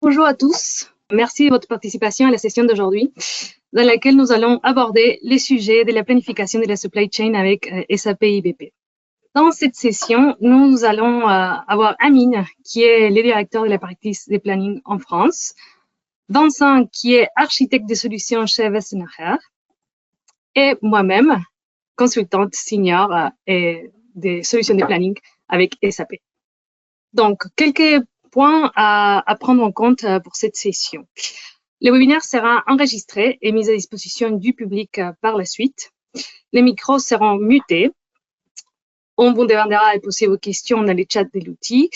Bonjour à tous. Merci de votre participation à la session d'aujourd'hui, dans laquelle nous allons aborder les sujets de la planification de la supply chain avec SAP IBP. Dans cette session, nous allons avoir Amine, qui est le directeur de la practice de planning en France, Vincent, qui est architecte de solutions chez Wessenacher, et moi-même, consultante senior et des solutions de planning avec SAP. Donc, quelques points à prendre en compte pour cette session. Le webinaire sera enregistré et mis à disposition du public par la suite. Les micros seront mutés. On vous demandera de poser vos questions dans le chat de l'outil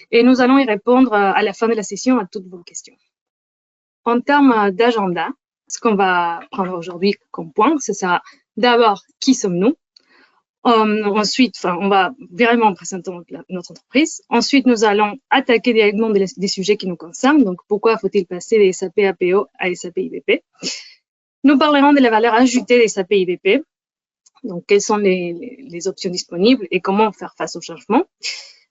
et nous allons y répondre à la fin de la session à toutes vos questions. En termes d'agenda, ce qu'on va prendre aujourd'hui comme point, ce sera d'abord qui sommes-nous. Ensuite, on va vraiment présenter notre entreprise. Ensuite, nous allons attaquer directement des sujets qui nous concernent. Donc, pourquoi faut-il passer des SAP APO à SAP IBP? Nous parlerons de la valeur ajoutée des SAP IBP. Donc, quelles sont les options disponibles et comment faire face au changement.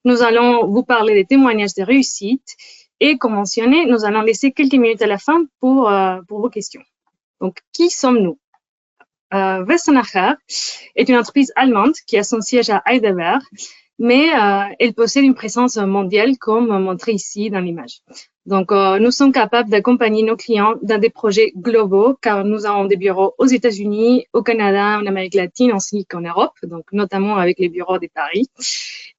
Nous allons vous parler des témoignages de réussite et comme mentionné, nous allons laisser quelques minutes à la fin pour vos questions. Donc, qui sommes-nous? Wessenacher est une entreprise allemande qui a son siège à Heidelberg, mais elle possède une présence mondiale comme montré ici dans l'image. Donc, nous sommes capables d'accompagner nos clients dans des projets globaux car nous avons des bureaux aux États-Unis, au Canada, en Amérique latine ainsi qu'en Europe, donc notamment avec les bureaux de Paris.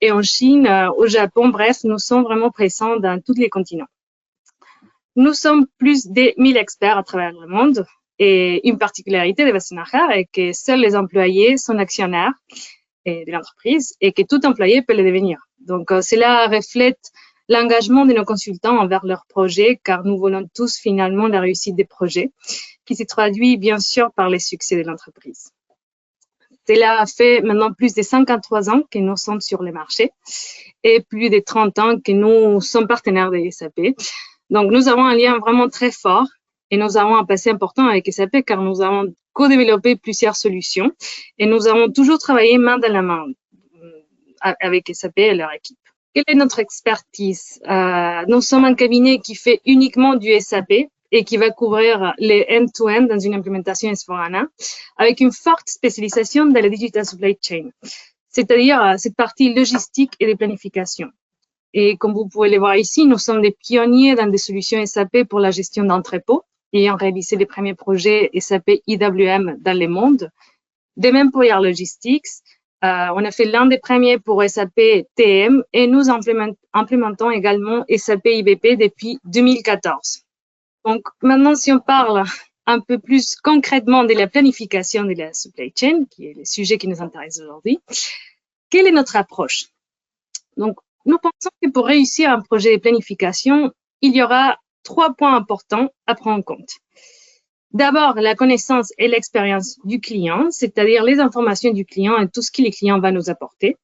Et en Chine, au Japon, bref, nous sommes vraiment présents dans tous les continents. Nous sommes plus de 1000 experts à travers le monde. Et une particularité de Wessenacher est que seuls les employés sont actionnaires de l'entreprise et que tout employé peut le devenir. Donc, cela reflète l'engagement de nos consultants envers leurs projets, car nous voulons tous finalement la réussite des projets, qui se traduit bien sûr par les succès de l'entreprise. Cela fait maintenant plus de 53 ans que nous sommes sur le marché et plus de 30 ans que nous sommes partenaires de SAP. Donc, nous avons un lien vraiment très fort et nous avons un passé important avec SAP car nous avons co-développé plusieurs solutions et nous avons toujours travaillé main dans la main avec SAP et leur équipe. Quelle est notre expertise? Nous sommes un cabinet qui fait uniquement du SAP et qui va couvrir les end-to-end dans une implémentation S/4HANA avec une forte spécialisation dans la digital supply chain, c'est-à-dire cette partie logistique et de planification. Et comme vous pouvez le voir ici, nous sommes des pionniers dans des solutions SAP pour la gestion d'entrepôts, ayant réalisé les premiers projets SAP IWM dans le monde. De même pour Air Logistics, on a fait l'un des premiers pour SAP TM et nous implémentons également SAP IBP depuis 2014. Donc maintenant, si on parle un peu plus concrètement de la planification de la supply chain, qui est le sujet qui nous intéresse aujourd'hui, quelle est notre approche? Donc, nous pensons que pour réussir un projet de planification, il y aura 3 points importants à prendre en compte. D'abord, la connaissance et l'expérience du client, c'est-à-dire les informations du client et tout ce que le client va nous apporter.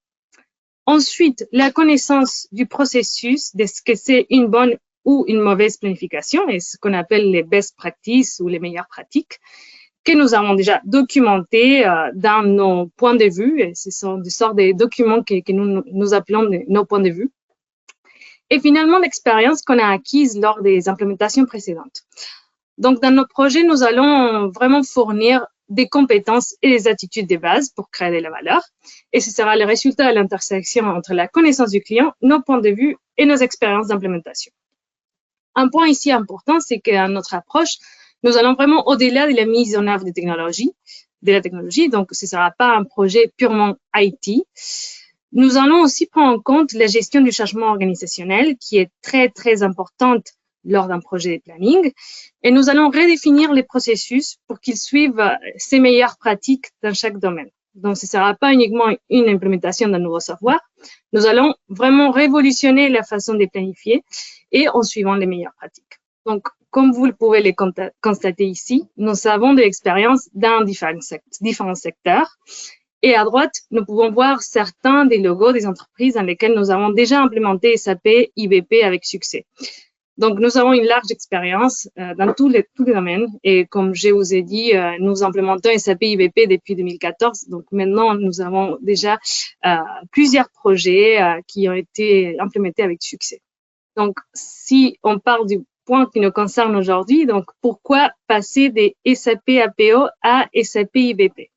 Ensuite, la connaissance du processus, de ce que c'est une bonne ou une mauvaise planification, et ce qu'on appelle les best practices ou les meilleures pratiques, que nous avons déjà documentés dans nos points de vue. Et ce sont des sortes de documents que nous appelons nos points de vue. Et finalement, l'expérience qu'on a acquise lors des implémentations précédentes. Donc, dans nos projets, nous allons vraiment fournir des compétences et des attitudes de base pour créer de la valeur. Et ce sera le résultat de l'intersection entre la connaissance du client, nos points de vue et nos expériences d'implémentation. Un point ici important, c'est qu'à notre approche, nous allons vraiment au-delà de la mise en œuvre de la technologie. Donc, ce ne sera pas un projet purement IT. Nous allons aussi prendre en compte la gestion du changement organisationnel qui est très, très importante lors d'un projet de planning. Et nous allons redéfinir les processus pour qu'ils suivent ces meilleures pratiques dans chaque domaine. Donc, ce ne sera pas uniquement une implémentation d'un nouveau savoir. Nous allons vraiment révolutionner la façon de planifier et en suivant les meilleures pratiques. Donc, comme vous pouvez le constater ici, nous avons de l'expérience dans différents secteurs. Et à droite, nous pouvons voir certains des logos des entreprises dans lesquelles nous avons déjà implémenté SAP IBP avec succès. Donc, nous avons une large expérience dans tous les domaines. Et comme je vous ai dit, nous implémentons SAP IBP depuis 2014. Donc, maintenant, nous avons déjà plusieurs projets qui ont été implémentés avec succès. Donc, si on parle du point qui nous concerne aujourd'hui. Donc, pourquoi passer des SAP APO à SAP IBP?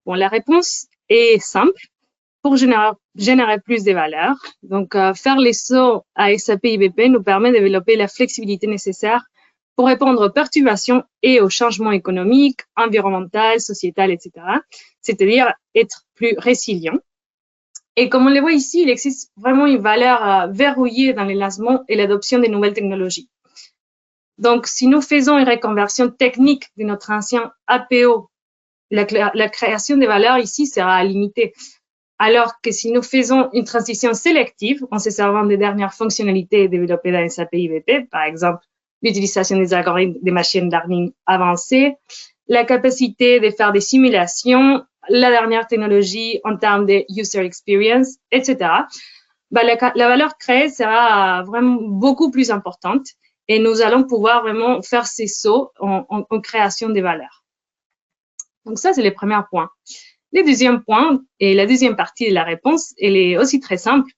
Bon, la réponse est simple. Pour générer plus de valeur. Donc, faire les sauts à SAP IBP nous permet de développer la flexibilité nécessaire pour répondre aux perturbations et aux changements économiques, environnementaux, sociétals, etc. C'est-à-dire être plus résilient. Et comme on le voit ici, il existe vraiment une valeur verrouillée dans le lancement et l'adoption des nouvelles technologies. Donc, si nous faisons une reconversion technique de notre ancien APO, la création de valeur ici sera limitée. Alors que si nous faisons une transition sélective en se servant des dernières fonctionnalités développées dans SAP IBP, par exemple l'utilisation des algorithmes de machine learning avancés, la capacité de faire des simulations, la dernière technologie en termes de user experience, etc., la valeur créée sera vraiment beaucoup plus importante et nous allons pouvoir vraiment faire ces sauts en création de valeur. Donc ça, c'est le premier point. Le deuxième point et la deuxième partie de la réponse, elle est aussi très simple.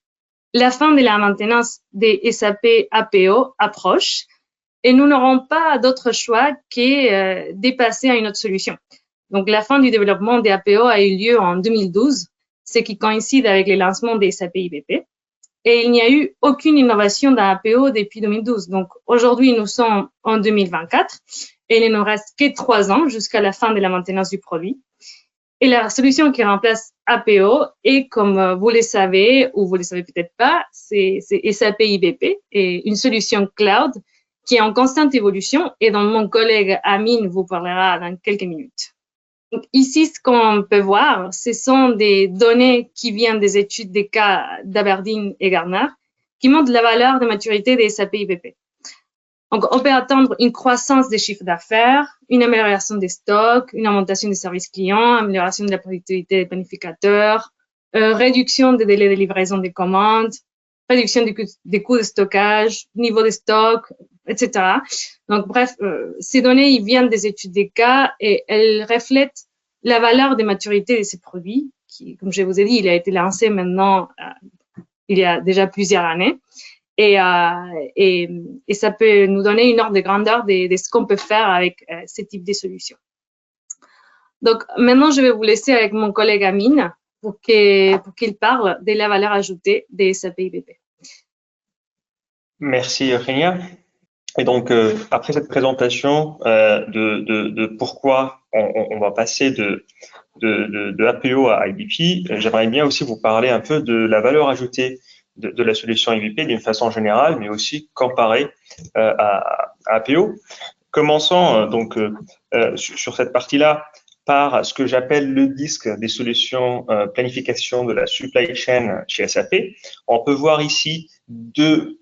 La fin de la maintenance des SAP APO approche et nous n'aurons pas d'autre choix que de passer à une autre solution. Donc, la fin du développement des APO a eu lieu en 2012, ce qui coïncide avec le lancement des SAP IBP. Et il n'y a eu aucune innovation dans APO depuis 2012. Donc, aujourd'hui, nous sommes en 2024 et il ne nous reste que 3 ans jusqu'à la fin de la maintenance du produit. Et la solution qui remplace APO est, comme vous le savez ou vous le savez peut-être pas, c'est SAP IBP et une solution cloud qui est en constante évolution et dont mon collègue Amine vous parlera dans quelques minutes. Donc, ici, ce qu'on peut voir, ce sont des données qui viennent des études des cas d'Aberdeen et Gartner qui montrent la valeur de maturité des SAP IBP. Donc, on peut attendre une croissance des chiffres d'affaires, une amélioration des stocks, une augmentation des services clients, amélioration de la productivité des planificateurs, réduction des délais de livraison des commandes, réduction des coûts de stockage, niveau de stock, etc. Donc, bref, ces données, ils viennent des études des cas et elles reflètent la valeur de maturité de ces produits qui, comme je vous ai dit, il a été lancé maintenant il y a déjà plusieurs années. Et ça peut nous donner une ordre de grandeur de ce qu'on peut faire avec ce type de solutions. Donc, maintenant, je vais vous laisser avec mon collègue Amine pour qu'il parle de la valeur ajoutée des SAP IBP. Merci, Eugénia. Et donc, après cette présentation de pourquoi on va passer de APO à IBP, j'aimerais bien aussi vous parler un peu de la valeur ajoutée de la solution IBP d'une façon générale, mais aussi comparée à APO. Commençons donc sur cette partie-là par ce que j'appelle le disque des solutions planification de la supply chain chez SAP. On peut voir ici deux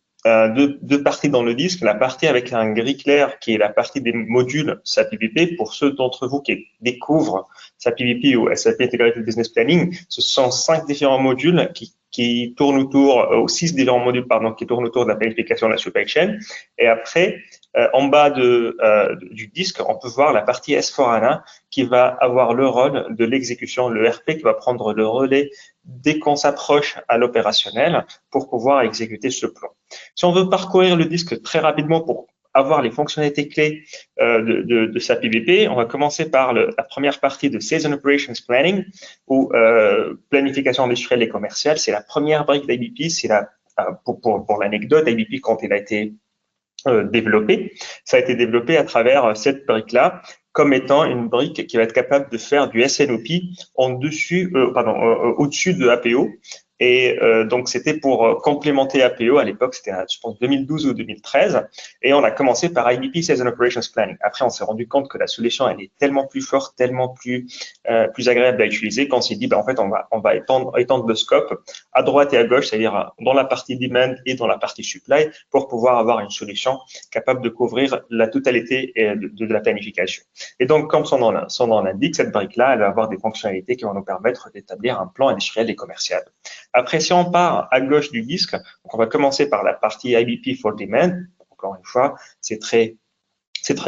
parties dans le disque, la partie avec un gris clair qui est la partie des modules SAP IBP. Pour ceux d'entre vous qui découvrent SAP IBP ou SAP Integrated Business Planning, ce sont 5 différents modules qui tournent autour, 6 différents modules, pardon, qui tournent autour de la planification de la supply chain. Et après, en bas du disque, on peut voir la partie S4HANA qui va avoir le rôle de l'exécution, le RP qui va prendre le relais dès qu'on s'approche à l'opérationnel pour pouvoir exécuter ce plan. Si on veut parcourir le disque très rapidement pour avoir les fonctionnalités clés de SAP IBP, on va commencer par la première partie de Sales and Operations Planning ou planification industrielle et commerciale. C'est la première brique d'IBP. C'est pour l'anecdote, IBP, quand il a été développé, ça a été développé à travers cette brique-là comme étant une brique qui va être capable de faire du SNOP au-dessus de APO. Et donc, c'était pour complémenter APO. À l'époque, c'était, je pense, 2012 ou 2013. Et on a commencé par IBP Sales and Operations Planning. Après, on s'est rendu compte que la solution, elle est tellement plus forte, tellement plus agréable à utiliser qu'on s'est dit, en fait, on va étendre le scope à droite et à gauche, c'est-à-dire dans la partie demand et dans la partie supply, pour pouvoir avoir une solution capable de couvrir la totalité de la planification. Et donc, comme son nom l'indique, cette brique-là, elle va avoir des fonctionnalités qui vont nous permettre d'établir un plan industriel et commercial. Après, si on part à gauche du disque, donc on va commencer par la partie IBP for Demand. Encore une fois, c'est très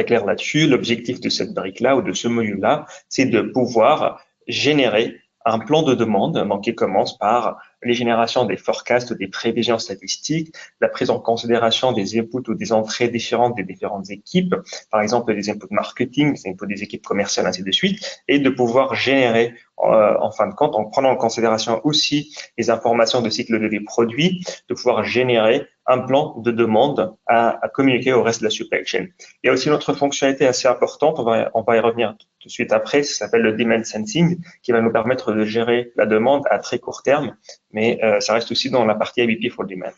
clair là-dessus. L'objectif de cette brique-là ou de ce module-là, c'est de pouvoir générer un plan de demande, donc qui commence par les générations des forecasts ou des prévisions statistiques, la prise en considération des inputs ou des entrées différentes des différentes équipes, par exemple des inputs marketing, des inputs des équipes commerciales, ainsi de suite, et de pouvoir générer, en fin de compte, en prenant en considération aussi les informations de cycle de vie produits, de pouvoir générer un plan de demande à communiquer au reste de la supply chain. Il y a aussi une autre fonctionnalité assez importante, on va y revenir tout de suite après, ça s'appelle le demand sensing, qui va nous permettre de gérer la demande à très court terme, mais ça reste aussi dans la partie IBP for Demand.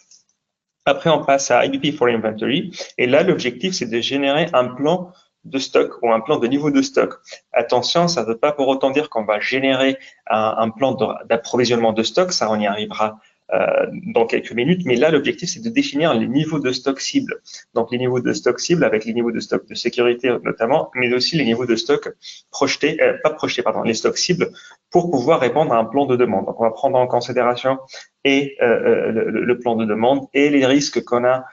Après, on passe à IBP for Inventory, et là, l'objectif, c'est de générer un plan de stock ou un plan de niveau de stock. Attention, ça ne veut pas pour autant dire qu'on va générer un plan d'approvisionnement de stock, ça on y arrivera dans quelques minutes, mais là l'objectif c'est de définir les niveaux de stock cibles. Donc les niveaux de stock cibles avec les niveaux de stock de sécurité notamment, mais aussi les niveaux de stock projetés, les stocks cibles pour pouvoir répondre à un plan de demande. Donc on va prendre en considération le plan de demande et les risques qu'on a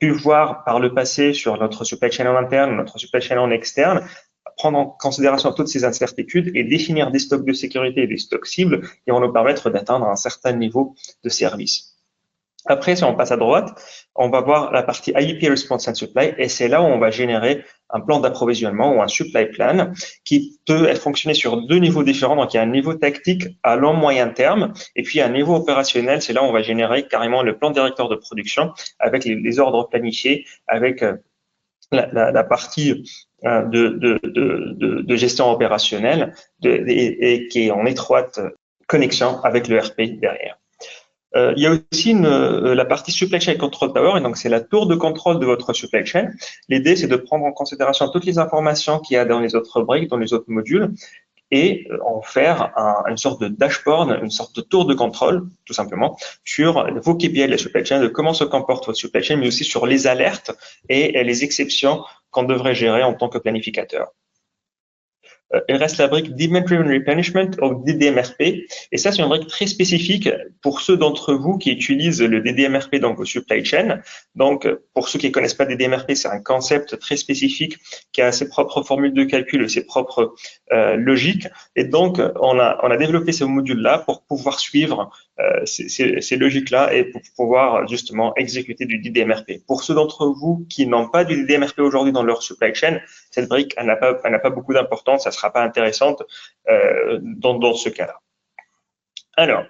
pu voir par le passé sur notre supply chain en interne, notre supply chain en externe, prendre en considération toutes ces incertitudes et définir des stocks de sécurité et des stocks cibles qui vont nous permettre d'atteindre un certain niveau de service. Après, si on passe à droite, on va voir la partie IEP Response and Supply et c'est là où on va générer un plan d'approvisionnement ou un supply plan qui peut fonctionner sur deux niveaux différents. Donc, il y a un niveau tactique à long moyen terme et puis un niveau opérationnel. C'est là où on va générer carrément le plan directeur de production avec les ordres planifiés, avec la partie de gestion opérationnelle et qui est en étroite connexion avec le RP derrière. Il y a aussi la partie Supply Chain Control Tower, et donc c'est la tour de contrôle de votre supply chain. L'idée, c'est de prendre en considération toutes les informations qu'il y a dans les autres briques, dans les autres modules, et en faire une sorte de dashboard, une sorte de tour de contrôle, tout simplement, sur vos KPI de la supply chain, de comment se comporte votre supply chain, mais aussi sur les alertes et les exceptions qu'on devrait gérer en tant que planificateur. Il reste la brique Demand Driven Replenishment ou DDMRP. Et ça, c'est une brique très spécifique pour ceux d'entre vous qui utilisent le DDMRP dans vos supply chain. Donc, pour ceux qui ne connaissent pas DDMRP, c'est un concept très spécifique qui a ses propres formules de calcul et ses propres logiques. Et donc, on a développé ce module-là pour pouvoir suivre ces logiques-là et pour pouvoir justement exécuter du DDMRP. Pour ceux d'entre vous qui n'ont pas du DDMRP aujourd'hui dans leur supply chain, cette brique, elle n'a pas beaucoup d'importance, ça ne sera pas intéressante dans ce cas-là. Alors,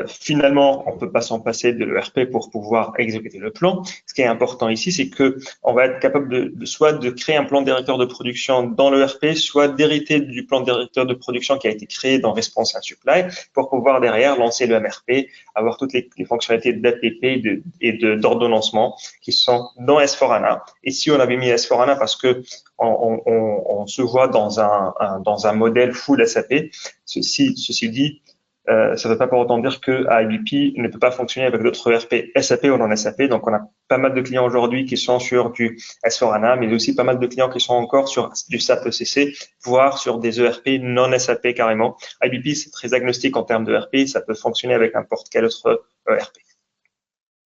finalement, on ne peut pas s'en passer de l'ERP pour pouvoir exécuter le plan. Ce qui est important ici, c'est que on va être capable soit de créer un plan directeur de production dans l'ERP, soit d'hériter du plan directeur de production qui a été créé dans Response and Supply pour pouvoir derrière lancer le MRP, avoir toutes les fonctionnalités d'ATP et d'ordonnancement qui sont dans S4HANA. Et si on avait mis S4HANA parce que on se voit dans un modèle full SAP, ceci dit, ça ne veut pas pour autant dire que IBP ne peut pas fonctionner avec d'autres ERP SAP ou non SAP. Donc, on a pas mal de clients aujourd'hui qui sont sur du S4HANA, mais aussi pas mal de clients qui sont encore sur du SAP ECC, voire sur des ERP non SAP carrément. IBP, c'est très agnostique en termes d'ERP. Ça peut fonctionner avec n'importe quel autre ERP.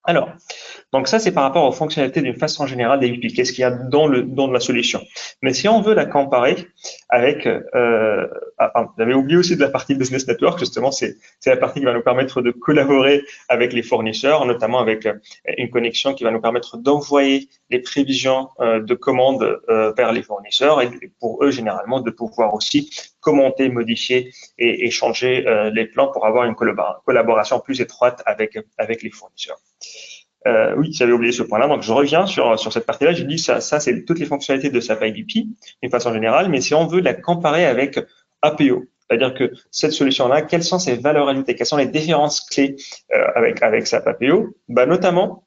Alors, donc ça, c'est par rapport aux fonctionnalités d'une façon générale d'IBP. Qu'est-ce qu'il y a dans la solution? Mais si on veut la comparer avec, j'avais oublié aussi de la partie Business Network, justement, c'est la partie qui va nous permettre de collaborer avec les fournisseurs, notamment avec une connexion qui va nous permettre d'envoyer les prévisions de commandes vers les fournisseurs et pour eux, généralement, de pouvoir aussi commenter, modifier et échanger les plans pour avoir une collaboration plus étroite avec les fournisseurs. Oui, j'avais oublié ce point-là, donc je reviens sur cette partie-là. J'ai dit ça c'est toutes les fonctionnalités de SAP IBP d'une façon générale, mais si on veut la comparer avec APO, c'est-à-dire que cette solution-là, quelles sont ses valeurs ajoutées, quelles sont les différences clés avec SAP APO? Bah, notamment,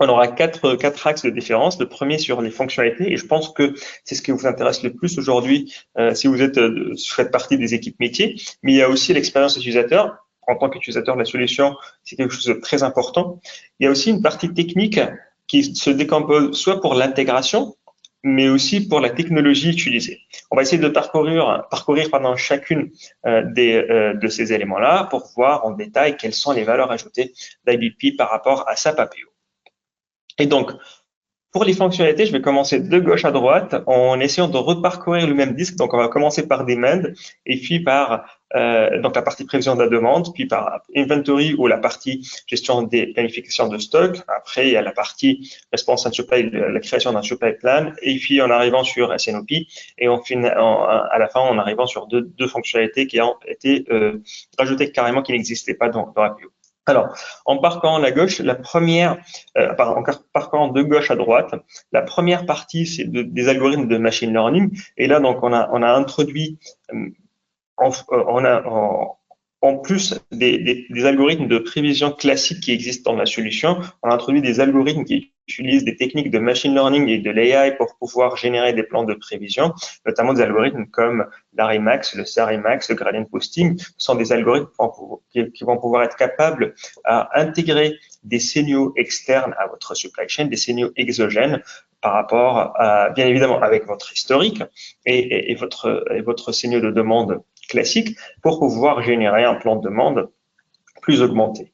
on aura quatre axes de différence. Le premier sur les fonctionnalités, et je pense que c'est ce qui vous intéresse le plus aujourd'hui si vous faites partie des équipes métiers, mais il y a aussi l'expérience utilisateur. En tant qu'utilisateur de la solution, c'est quelque chose de très important. Il y a aussi une partie technique qui se décompose soit pour l'intégration, mais aussi pour la technologie utilisée. On va essayer de parcourir chacune de ces éléments-là pour voir en détail quelles sont les valeurs ajoutées d'IBP par rapport à SAP APO. Et donc, Pour les fonctionnalités, je vais commencer de gauche à droite en essayant de reparcourir le même disque. Donc, on va commencer par demand et puis par donc la partie prévision de la demande, puis par inventory ou la partie gestion des planifications de stock. Après, il y a la partie response and supply, la création d'un supply plan. Et puis, en arrivant sur SNOP et à la fin, en arrivant sur deux fonctionnalités qui ont été rajoutées carrément, qui n'existaient pas dans APO. Alors, en parcourant la gauche, la première, en parcourant de gauche à droite, la première partie, c'est des algorithmes de machine learning. Et là, donc, on a introduit, en plus des algorithmes de prévision classiques qui existent dans la solution, on a introduit des algorithmes qui utilisent des techniques de machine learning et de l'AI pour pouvoir générer des plans de prévision, notamment des algorithmes comme l'Arimax, le SARIMAX, le gradient posting. Ce sont des algorithmes qui vont pouvoir être capables à intégrer des signaux externes à votre supply chain, des signaux exogènes par rapport à, bien évidemment, avec votre historique et votre signaux de demande classique pour pouvoir générer un plan de demande plus augmenté.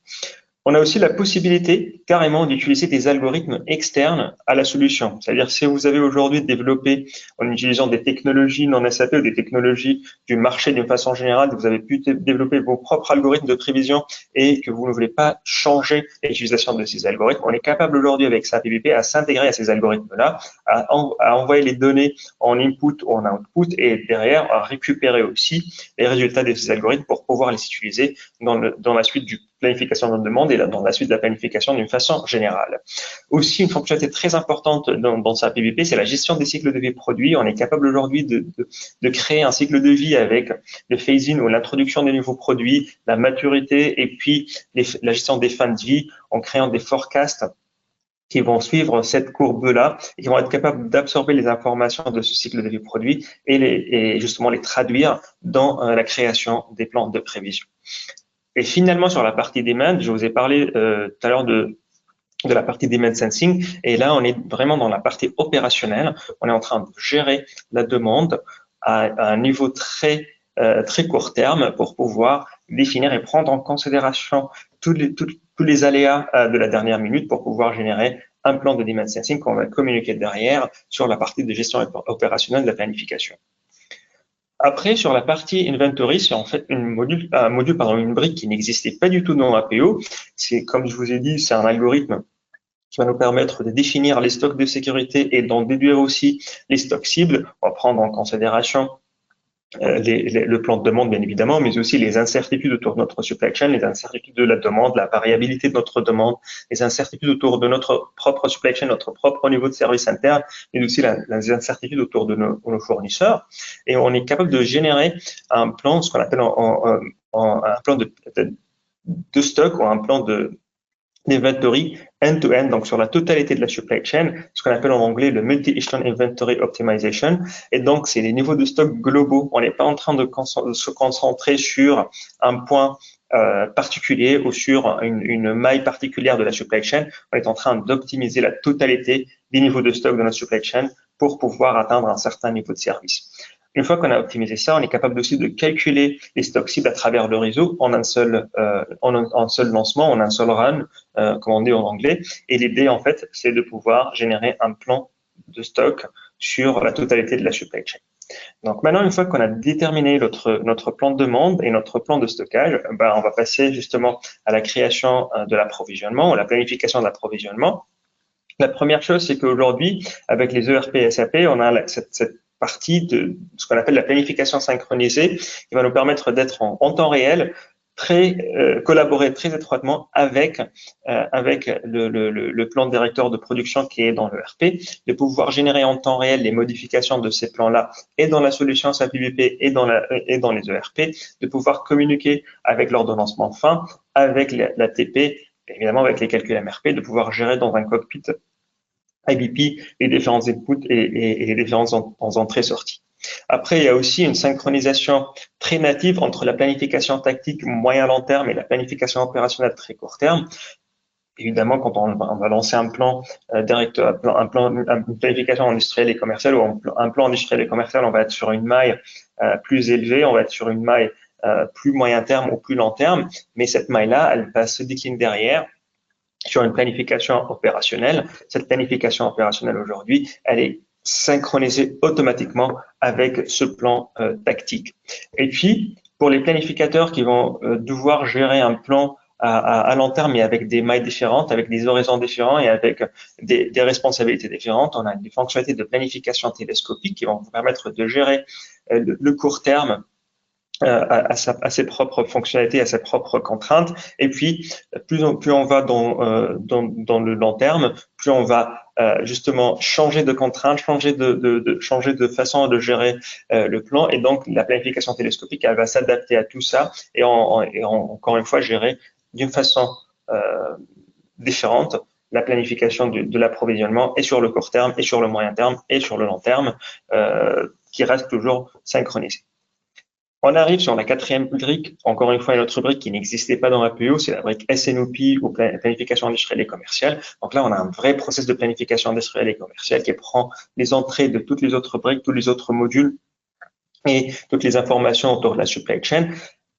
On a aussi la possibilité carrément d'utiliser des algorithmes externes à la solution. C'est-à-dire si vous avez aujourd'hui développé en utilisant des technologies non SAP ou des technologies du marché d'une façon générale, vous avez pu développer vos propres algorithmes de prévision et que vous ne voulez pas changer l'utilisation de ces algorithmes, on est capable aujourd'hui avec SAP IBP à s'intégrer à ces algorithmes-là, à envoyer les données en input ou en output et derrière à récupérer aussi les résultats de ces algorithmes pour pouvoir les utiliser dans la suite du planification de demande et dans la suite de la planification d'une façon générale. Aussi, une fonctionnalité très importante dans SAP IBP, c'est la gestion des cycles de vie produits. On est capable aujourd'hui de créer un cycle de vie avec le phase-in ou l'introduction des nouveaux produits, la maturité et puis la gestion des fins de vie en créant des forecasts qui vont suivre cette courbe-là et qui vont être capables d'absorber les informations de ce cycle de vie produit et justement les traduire dans la création des plans de prévision. Et finalement, sur la partie demand, je vous ai parlé tout à l'heure de la partie demand sensing. Et là, on est vraiment dans la partie opérationnelle. On est en train de gérer la demande à un niveau très court terme pour pouvoir définir et prendre en considération tous les aléas de la dernière minute pour pouvoir générer un plan de demand sensing qu'on va communiquer derrière sur la partie de gestion opérationnelle de la planification. Après, sur la partie inventory, c'est en fait une brique qui n'existait pas du tout dans APO. C'est, comme je vous ai dit, c'est un algorithme qui va nous permettre de définir les stocks de sécurité et d'en déduire aussi les stocks cibles. On va prendre en considération le plan de demande, bien évidemment, mais aussi les incertitudes autour de notre supply chain, les incertitudes de la demande, la variabilité de notre demande, les incertitudes autour de notre propre supply chain, notre propre niveau de service interne, mais aussi les incertitudes autour de nos fournisseurs. Et on est capable de générer un plan, ce qu'on appelle un plan de stock ou un plan d'inventory end-to-end, donc sur la totalité de la supply chain, ce qu'on appelle en anglais le multi-echelon inventory optimization. Et donc, c'est les niveaux de stock globaux. On n'est pas en train de se concentrer sur un point particulier ou sur une maille particulière de la supply chain. On est en train d'optimiser la totalité des niveaux de stock de notre supply chain pour pouvoir atteindre un certain niveau de service. Une fois qu'on a optimisé ça, on est capable aussi de calculer les stocks cibles à travers le réseau en un seul lancement, en un seul run, comme on dit en anglais. Et l'idée, en fait, c'est de pouvoir générer un plan de stock sur la totalité de la supply chain. Donc maintenant, une fois qu'on a déterminé notre plan de demande et notre plan de stockage, on va passer justement à la création de l'approvisionnement ou la planification de l'approvisionnement. La première chose, c'est qu'aujourd'hui, avec les ERP SAP, on a cette partie de ce qu'on appelle la planification synchronisée qui va nous permettre d'être en temps réel, collaborer très étroitement avec le plan directeur de production qui est dans l'ERP, de pouvoir générer en temps réel les modifications de ces plans-là et dans la solution SAP IBP et dans les ERP, de pouvoir communiquer avec l'ordonnancement fin, avec la TP, évidemment avec les calculs MRP, de pouvoir gérer dans un cockpit IBP les différents inputs et les différentes entrées-sorties. Après, il y a aussi une synchronisation très native entre la planification tactique moyen-long terme et la planification opérationnelle très court terme. Évidemment, quand on va lancer un plan directeur, une planification industrielle et commerciale ou un plan industriel et commercial, on va être sur une maille plus élevée, on va être sur une maille plus moyen terme ou plus long terme, mais cette maille-là, elle va se décliner derrière sur une planification opérationnelle. Cette planification opérationnelle aujourd'hui, elle est synchronisée automatiquement avec ce plan tactique. Et puis, pour les planificateurs qui vont devoir gérer un plan à long terme et avec des mailles différentes, avec des horizons différents et avec des responsabilités différentes, on a des fonctionnalités de planification télescopique qui vont vous permettre de gérer le court terme à ses propres fonctionnalités, à ses propres contraintes. Et puis, plus on va dans le long terme, plus on va justement changer de contraintes, changer de façon de gérer le plan. Et donc, la planification télescopique, elle va s'adapter à tout ça et encore une fois, gérer d'une façon différente la planification de l'approvisionnement et sur le court terme, et sur le moyen terme, et sur le long terme, qui reste toujours synchronisé. On arrive sur la quatrième brique, encore une fois une autre brique qui n'existait pas dans APO, c'est la brique SNOP ou planification industrielle et commerciale. Donc là, on a un vrai process de planification industrielle et commerciale qui prend les entrées de toutes les autres briques, tous les autres modules et toutes les informations autour de la supply chain.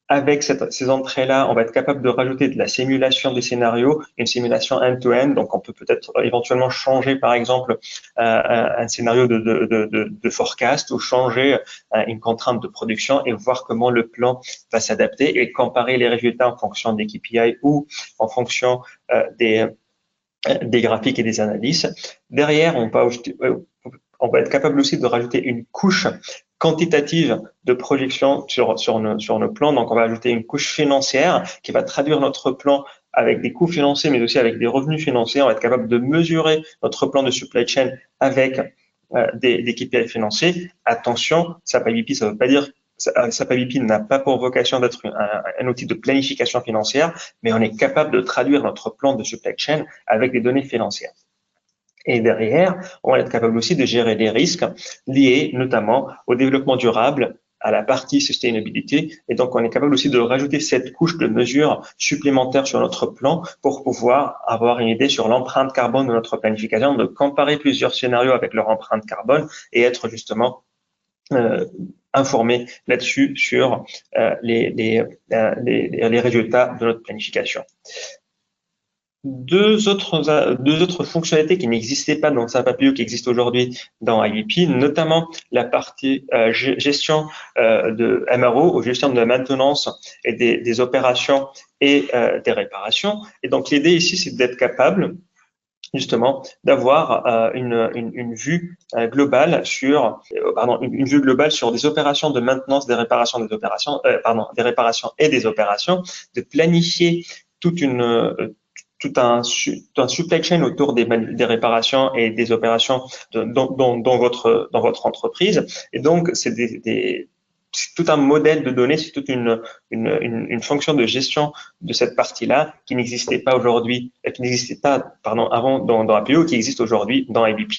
Avec ces entrées-là, on va être capable de rajouter de la simulation des scénarios, une simulation end-to-end. Donc, on peut peut-être éventuellement changer, par exemple, un scénario de forecast ou changer une contrainte de production et voir comment le plan va s'adapter et comparer les résultats en fonction des KPI ou en fonction des graphiques et des analyses. Derrière, on va être capable aussi de rajouter une couche quantitative de projection sur nos plans. Donc, on va ajouter une couche financière qui va traduire notre plan avec des coûts financiers, mais aussi avec des revenus financiers. On va être capable de mesurer notre plan de supply chain avec des KPI financiers. Attention, SAP IBP, ça ne veut pas dire SAP IBP n'a pas pour vocation d'être un outil de planification financière, mais on est capable de traduire notre plan de supply chain avec des données financières. Et derrière, on va être capable aussi de gérer les risques liés notamment au développement durable, à la partie sustainability. Et donc, on est capable aussi de rajouter cette couche de mesures supplémentaires sur notre plan pour pouvoir avoir une idée sur l'empreinte carbone de notre planification, de comparer plusieurs scénarios avec leur empreinte carbone et être justement informé là-dessus sur les résultats de notre planification. Deux autres fonctionnalités qui n'existaient pas dans SAP APO qui existent aujourd'hui dans IBP, notamment la partie gestion de MRO, ou gestion de la maintenance et des opérations et des réparations. Et donc l'idée ici, c'est d'être capable justement d'avoir une vue globale sur une vue globale sur des opérations de maintenance, des réparations, des réparations et des opérations, de planifier tout un supply chain autour des réparations et des opérations dans votre entreprise. Et donc, c'est tout un modèle de données, c'est toute une fonction de gestion de cette partie-là qui n'existait pas aujourd'hui, qui n'existait pas, avant dans APO, qui existe aujourd'hui dans IBP.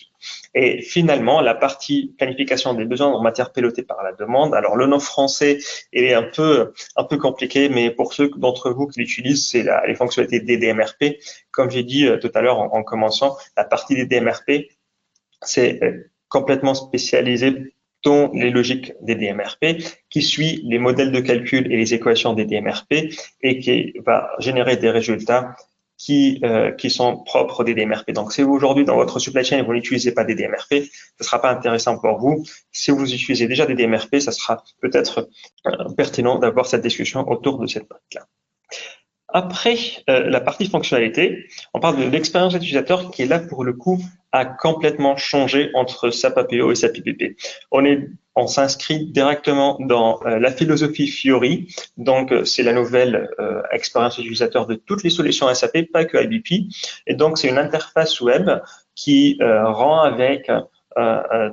Et finalement, la partie planification des besoins en matière pilotée par la demande. Alors, le nom français est un peu compliqué, mais pour ceux d'entre vous qui l'utilisent, c'est les fonctionnalités DDMRP. Comme j'ai dit tout à l'heure en commençant, la partie DDMRP, c'est complètement spécialisé dans les logiques des DMRP, qui suit les modèles de calcul et les équations des DMRP et qui va générer des résultats qui sont propres des DMRP. Donc, si vous aujourd'hui dans votre supply chain vous n'utilisez pas des DMRP, ce ne sera pas intéressant pour vous. Si vous utilisez déjà des DMRP, ça sera peut-être pertinent d'avoir cette discussion autour de cette brique-là. Après la partie fonctionnalité, on parle de l'expérience utilisateur qui est là pour le coup à complètement changé entre SAP APO et SAP IBP. On s'inscrit directement dans la philosophie Fiori, donc c'est la nouvelle expérience utilisateur de toutes les solutions SAP, pas que IBP, et donc c'est une interface web qui rend avec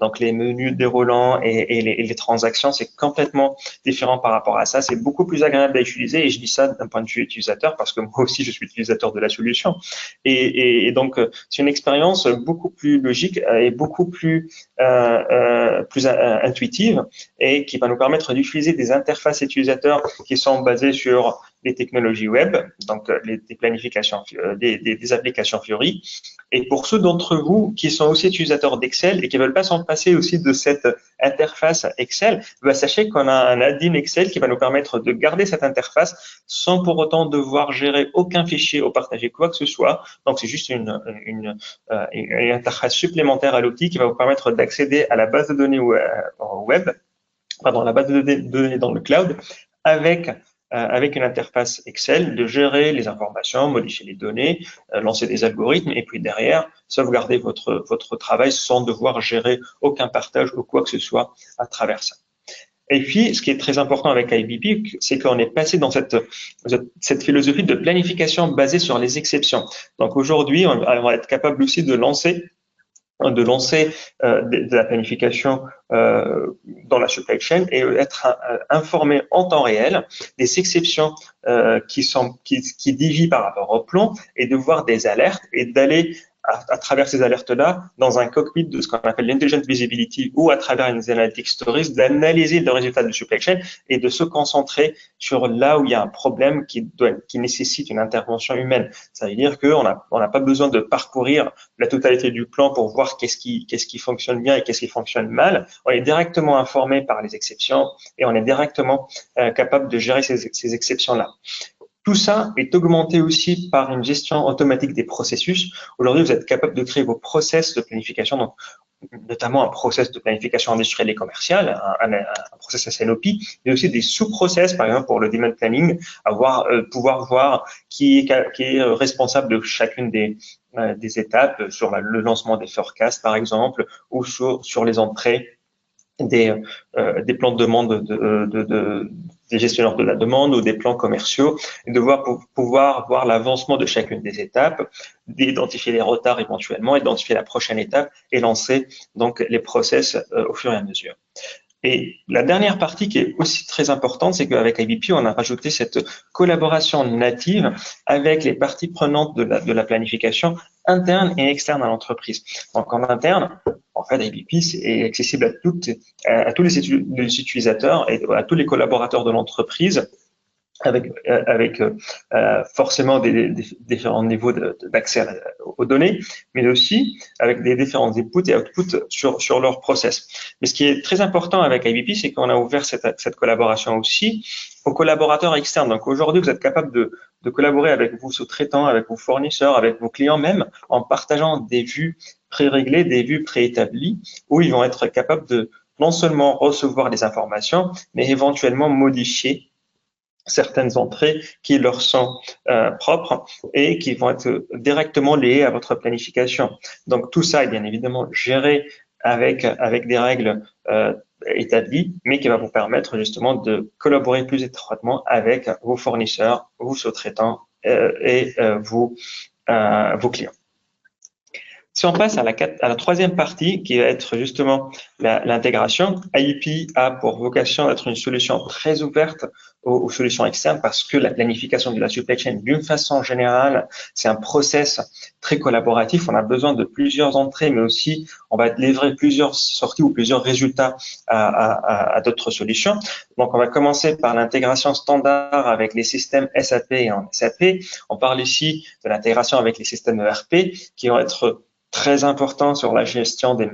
donc les menus déroulants et les transactions, c'est complètement différent par rapport à ça. C'est beaucoup plus agréable à utiliser et je dis ça d'un point de vue utilisateur parce que moi aussi je suis utilisateur de la solution. Et donc c'est une expérience beaucoup plus logique et beaucoup plus intuitive et qui va nous permettre d'utiliser des interfaces utilisateurs qui sont basées sur des technologies web, donc des planifications, des applications Fiori. Et pour ceux d'entre vous qui sont aussi utilisateurs d'Excel et qui veulent pas s'en passer aussi de cette interface Excel, sachez qu'on a un add-in Excel qui va nous permettre de garder cette interface sans pour autant devoir gérer aucun fichier ou partager quoi que ce soit. Donc, c'est juste une interface supplémentaire à l'outil qui va vous permettre d'accéder à la base de données web, pardon, la base de données dans le cloud avec une interface Excel, de gérer les informations, modifier les données, lancer des algorithmes et puis derrière, sauvegarder votre travail sans devoir gérer aucun partage ou quoi que ce soit à travers ça. Et puis, ce qui est très important avec IBP, c'est qu'on est passé dans cette philosophie de planification basée sur les exceptions. Donc aujourd'hui, on va être capable aussi de lancer de la planification dans la supply chain et être informé en temps réel des exceptions qui dévient par rapport au plan et de voir des alertes et d'aller à travers ces alertes-là, dans un cockpit de ce qu'on appelle l'intelligent visibility ou à travers une analytics stories, d'analyser le résultat de supply chain et de se concentrer sur là où il y a un problème qui nécessite une intervention humaine. Ça veut dire qu'on n'a pas besoin de parcourir la totalité du plan pour voir qu'est-ce qui fonctionne bien et qu'est-ce qui fonctionne mal. On est directement informé par les exceptions et on est directement capable de gérer ces exceptions-là. Tout ça est augmenté aussi par une gestion automatique des processus. Aujourd'hui, vous êtes capable de créer vos process de planification, donc notamment un process de planification industrielle et commerciale, un process SNOP, mais aussi des sous-process, par exemple pour le demand planning, pouvoir voir qui est responsable de chacune des étapes sur le lancement des forecasts, par exemple, ou sur les entrées des plans de demande des gestionnaires de la demande ou des plans commerciaux, et de pouvoir voir l'avancement de chacune des étapes, d'identifier les retards éventuellement, identifier la prochaine étape et lancer donc les process au fur et à mesure. Et la dernière partie qui est aussi très importante, c'est qu'avec IBP, on a rajouté cette collaboration native avec les parties prenantes de la planification interne et externe à l'entreprise. Donc en interne, en fait, IBP est accessible à tous les utilisateurs et à tous les collaborateurs de l'entreprise, avec forcément des différents niveaux d'accès aux données, mais aussi avec des différents inputs et outputs sur leur process. Mais ce qui est très important avec IBP, c'est qu'on a ouvert cette collaboration aussi aux collaborateurs externes. Donc aujourd'hui, vous êtes capable de collaborer avec vos sous-traitants, avec vos fournisseurs, avec vos clients même, en partageant des vues pré-réglées, des vues préétablies, où ils vont être capables de non seulement recevoir des informations, mais éventuellement modifier certaines entrées qui leur sont propres et qui vont être directement liées à votre planification. Donc tout ça est bien évidemment géré avec des règles établies, mais qui va vous permettre justement de collaborer plus étroitement avec vos fournisseurs, vos sous-traitants et vos clients. Si on passe à la troisième partie, qui va être justement l'intégration, IBP a pour vocation d'être une solution très ouverte aux solutions externes parce que la planification de la supply chain, d'une façon générale, c'est un process très collaboratif. On a besoin de plusieurs entrées, mais aussi on va livrer plusieurs sorties ou plusieurs résultats à d'autres solutions. Donc, on va commencer par l'intégration standard avec les systèmes SAP et en SAP. On parle ici de l'intégration avec les systèmes ERP qui vont être très important sur la gestion des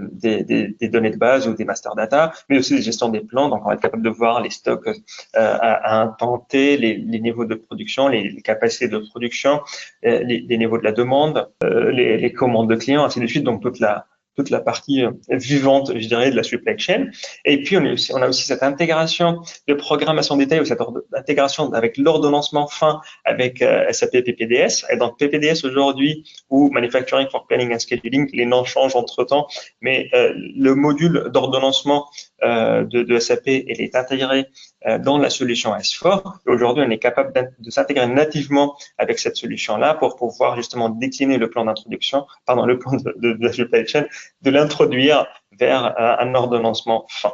données de base ou des master data, mais aussi la gestion des plans. Donc, on va être capable de voir les stocks à un temps T, les niveaux de production, les capacités de production, les niveaux de la demande, les commandes de clients, ainsi de suite. Donc, toute la partie vivante, je dirais, de la supply chain. Et puis, on a aussi cette intégration de programmation détaillée ou cette intégration avec l'ordonnancement fin avec SAP PPDS. Et donc, PPDS aujourd'hui ou Manufacturing for Planning and Scheduling, les noms changent entre-temps, mais le module d'ordonnancement de SAP, il est intégré dans la solution S4. Et aujourd'hui, on est capable de s'intégrer nativement avec cette solution-là pour pouvoir justement décliner le plan d'introduction, le plan de la supply chain, de l'introduire vers un ordonnancement fin.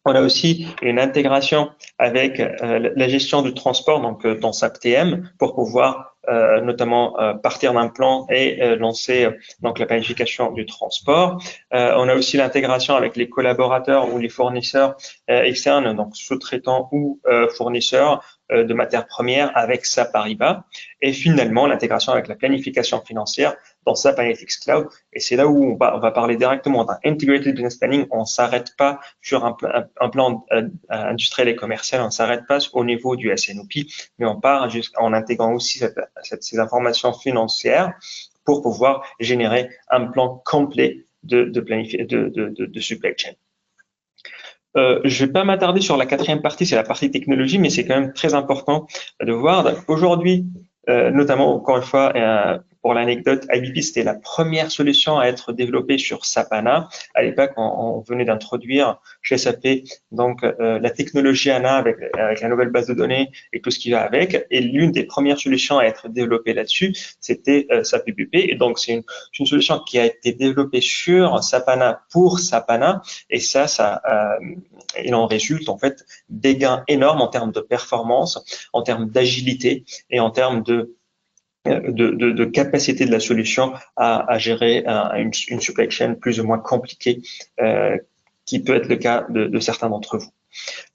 On a aussi une intégration avec la gestion du transport, donc dans SAP TM, pour pouvoir notamment partir d'un plan et lancer donc la planification du transport. On a aussi l'intégration avec les collaborateurs ou les fournisseurs externes, donc sous-traitants ou fournisseurs de matières premières avec SAP Ariba. Et finalement, l'intégration avec la planification financière dans SAP Analytics Cloud. Et c'est là où on va parler directement d'un Integrated Business Planning. On ne s'arrête pas sur un plan industriel et commercial, on ne s'arrête pas au niveau du SNOP, mais on part en intégrant aussi ces informations financières pour pouvoir générer un plan complet de supply chain. Je ne vais pas m'attarder sur la quatrième partie, c'est la partie technologie, mais c'est quand même très important de voir. Aujourd'hui, notamment, encore une fois, pour l'anecdote, IBP, c'était la première solution à être développée sur SAP HANA. À l'époque, on venait d'introduire chez SAP donc la technologie HANA avec la nouvelle base de données et tout ce qui va avec. Et l'une des premières solutions à être développée là-dessus, c'était SAP IBP. Et donc, c'est une solution qui a été développée sur SAP HANA pour SAP HANA. Et il en résulte en fait des gains énormes en termes de performance, en termes d'agilité et en termes de capacité de la solution à gérer une supply chain plus ou moins compliquée, qui peut être le cas de certains d'entre vous.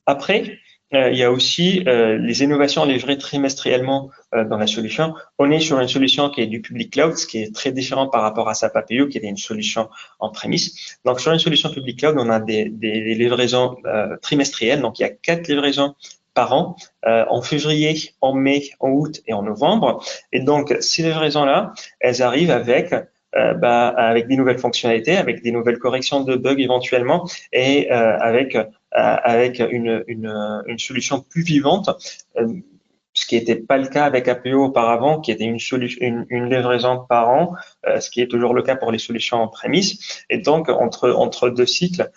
Après, il y a aussi les innovations livrées trimestriellement dans la solution. On est sur une solution qui est du public cloud, ce qui est très différent par rapport à SAP APO, qui était une solution en prémisse. Donc, sur une solution public cloud, on a des livraisons trimestrielles. Donc, il y a 4 livraisons par an, en février, en mai, en août et en novembre. Et donc, ces livraisons-là, elles arrivent avec des nouvelles fonctionnalités, avec des nouvelles corrections de bugs éventuellement, et avec une solution plus vivante, ce qui n'était pas le cas avec APO auparavant, qui était une livraison par an, ce qui est toujours le cas pour les solutions en prémisse. Et donc, entre deux cycles,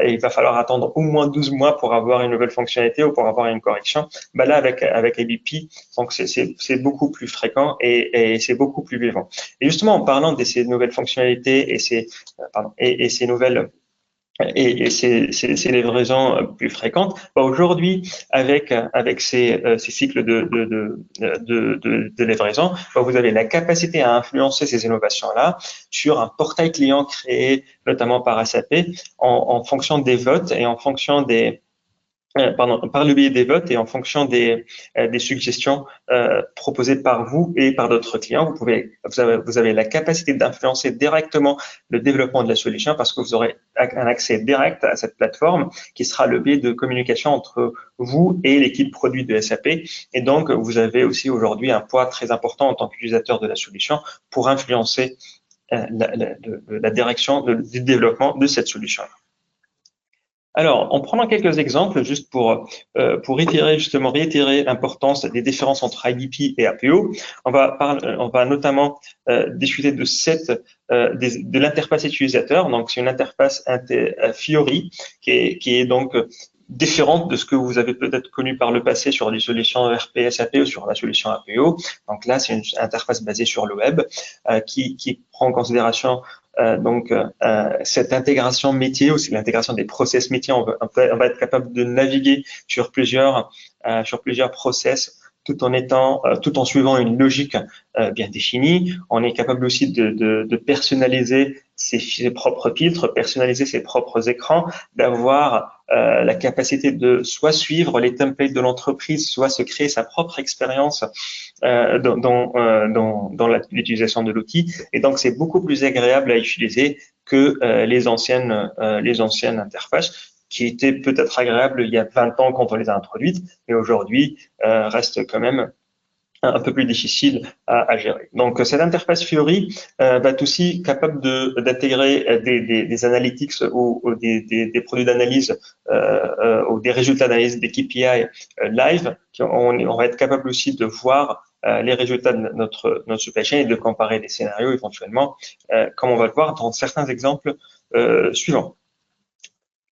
il va falloir attendre au moins 12 mois pour avoir une nouvelle fonctionnalité ou pour avoir une correction. Là, avec ABP, donc c'est beaucoup plus fréquent et c'est beaucoup plus vivant. Et justement, en parlant de ces nouvelles fonctionnalités et ces nouvelles et ces livraisons plus fréquentes, aujourd'hui, avec ces cycles de livraison, vous avez la capacité à influencer ces innovations-là sur un portail client créé notamment par SAP en fonction des votes et en fonction par le biais des votes et en fonction des suggestions proposées par vous et par d'autres clients. Vous avez la capacité d'influencer directement le développement de la solution parce que vous aurez un accès direct à cette plateforme qui sera le biais de communication entre vous et l'équipe produit de SAP. Et donc, vous avez aussi aujourd'hui un poids très important en tant qu'utilisateur de la solution pour influencer la direction du développement de cette solution. Alors, en prenant quelques exemples, juste pour réitérer l'importance des différences entre IBP et APO, on va notamment discuter de l'interface utilisateur. Donc, c'est une interface Fiori qui est donc différente de ce que vous avez peut-être connu par le passé sur les solutions ERP SAP ou sur la solution APO. Donc là, c'est une interface basée sur le web qui prend en considération cette intégration métier, aussi l'intégration des process métiers. On va être capable de naviguer sur plusieurs process tout en suivant une logique bien définie. On est capable aussi de personnaliser ses propres filtres, personnaliser ses propres écrans, d'avoir la capacité de soit suivre les templates de l'entreprise, soit se créer sa propre expérience dans l'utilisation de l'outil. Et donc, c'est beaucoup plus agréable à utiliser que les anciennes interfaces qui étaient peut-être agréables il y a 20 ans quand on les a introduites, mais aujourd'hui restent quand même un peu plus difficile à gérer. Donc, cette interface Fiori va être aussi capable d'intégrer des analytics ou des produits d'analyse ou des résultats d'analyse des KPI live. On va être capable aussi de voir les résultats de notre supply chain et de comparer des scénarios éventuellement, comme on va le voir dans certains exemples suivants.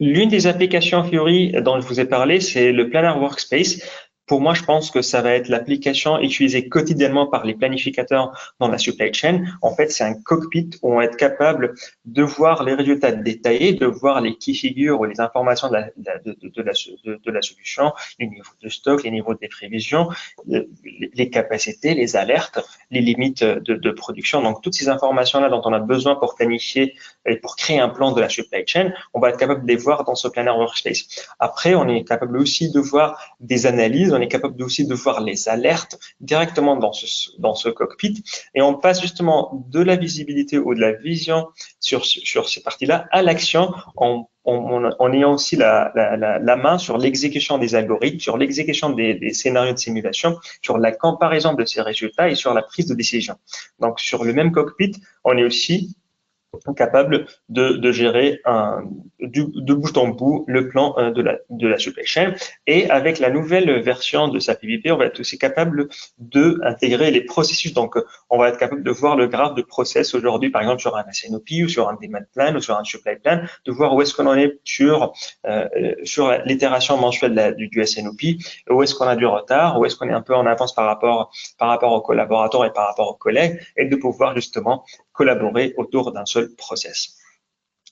L'une des applications Fiori dont je vous ai parlé, c'est le Planner Workspace. pour moi, je pense que ça va être l'application utilisée quotidiennement par les planificateurs dans la supply chain. En fait, c'est un cockpit où on va être capable de voir les résultats détaillés, de voir les key figures ou les informations de la solution, les niveaux de stock, les niveaux des prévisions, les capacités, les alertes, les limites de production. Donc, toutes ces informations-là dont on a besoin pour planifier et pour créer un plan de la supply chain, on va être capable de les voir dans ce planner workspace. Après, on est capable aussi de voir des analyses, on est capable aussi de voir les alertes directement dans ce cockpit, et on passe justement de la visibilité ou de la vision sur ces parties-là à l'action en ayant aussi la main sur l'exécution des algorithmes, sur l'exécution des scénarios de simulation, sur la comparaison de ces résultats et sur la prise de décision. Donc, sur le même cockpit, on est aussi capable de gérer de bout en bout le plan de la supply chain. Et avec la nouvelle version de SAP IBP, on va être aussi capable d'intégrer les processus. Donc, on va être capable de voir le graphe de process aujourd'hui, par exemple, sur un SNOP ou sur un demand plan ou sur un supply plan, de voir où est-ce qu'on en est sur l'itération mensuelle du SNOP, où est-ce qu'on a du retard, où est-ce qu'on est un peu en avance par rapport aux collaborateurs et par rapport aux collègues, et de pouvoir justement collaborer autour d'un seul process.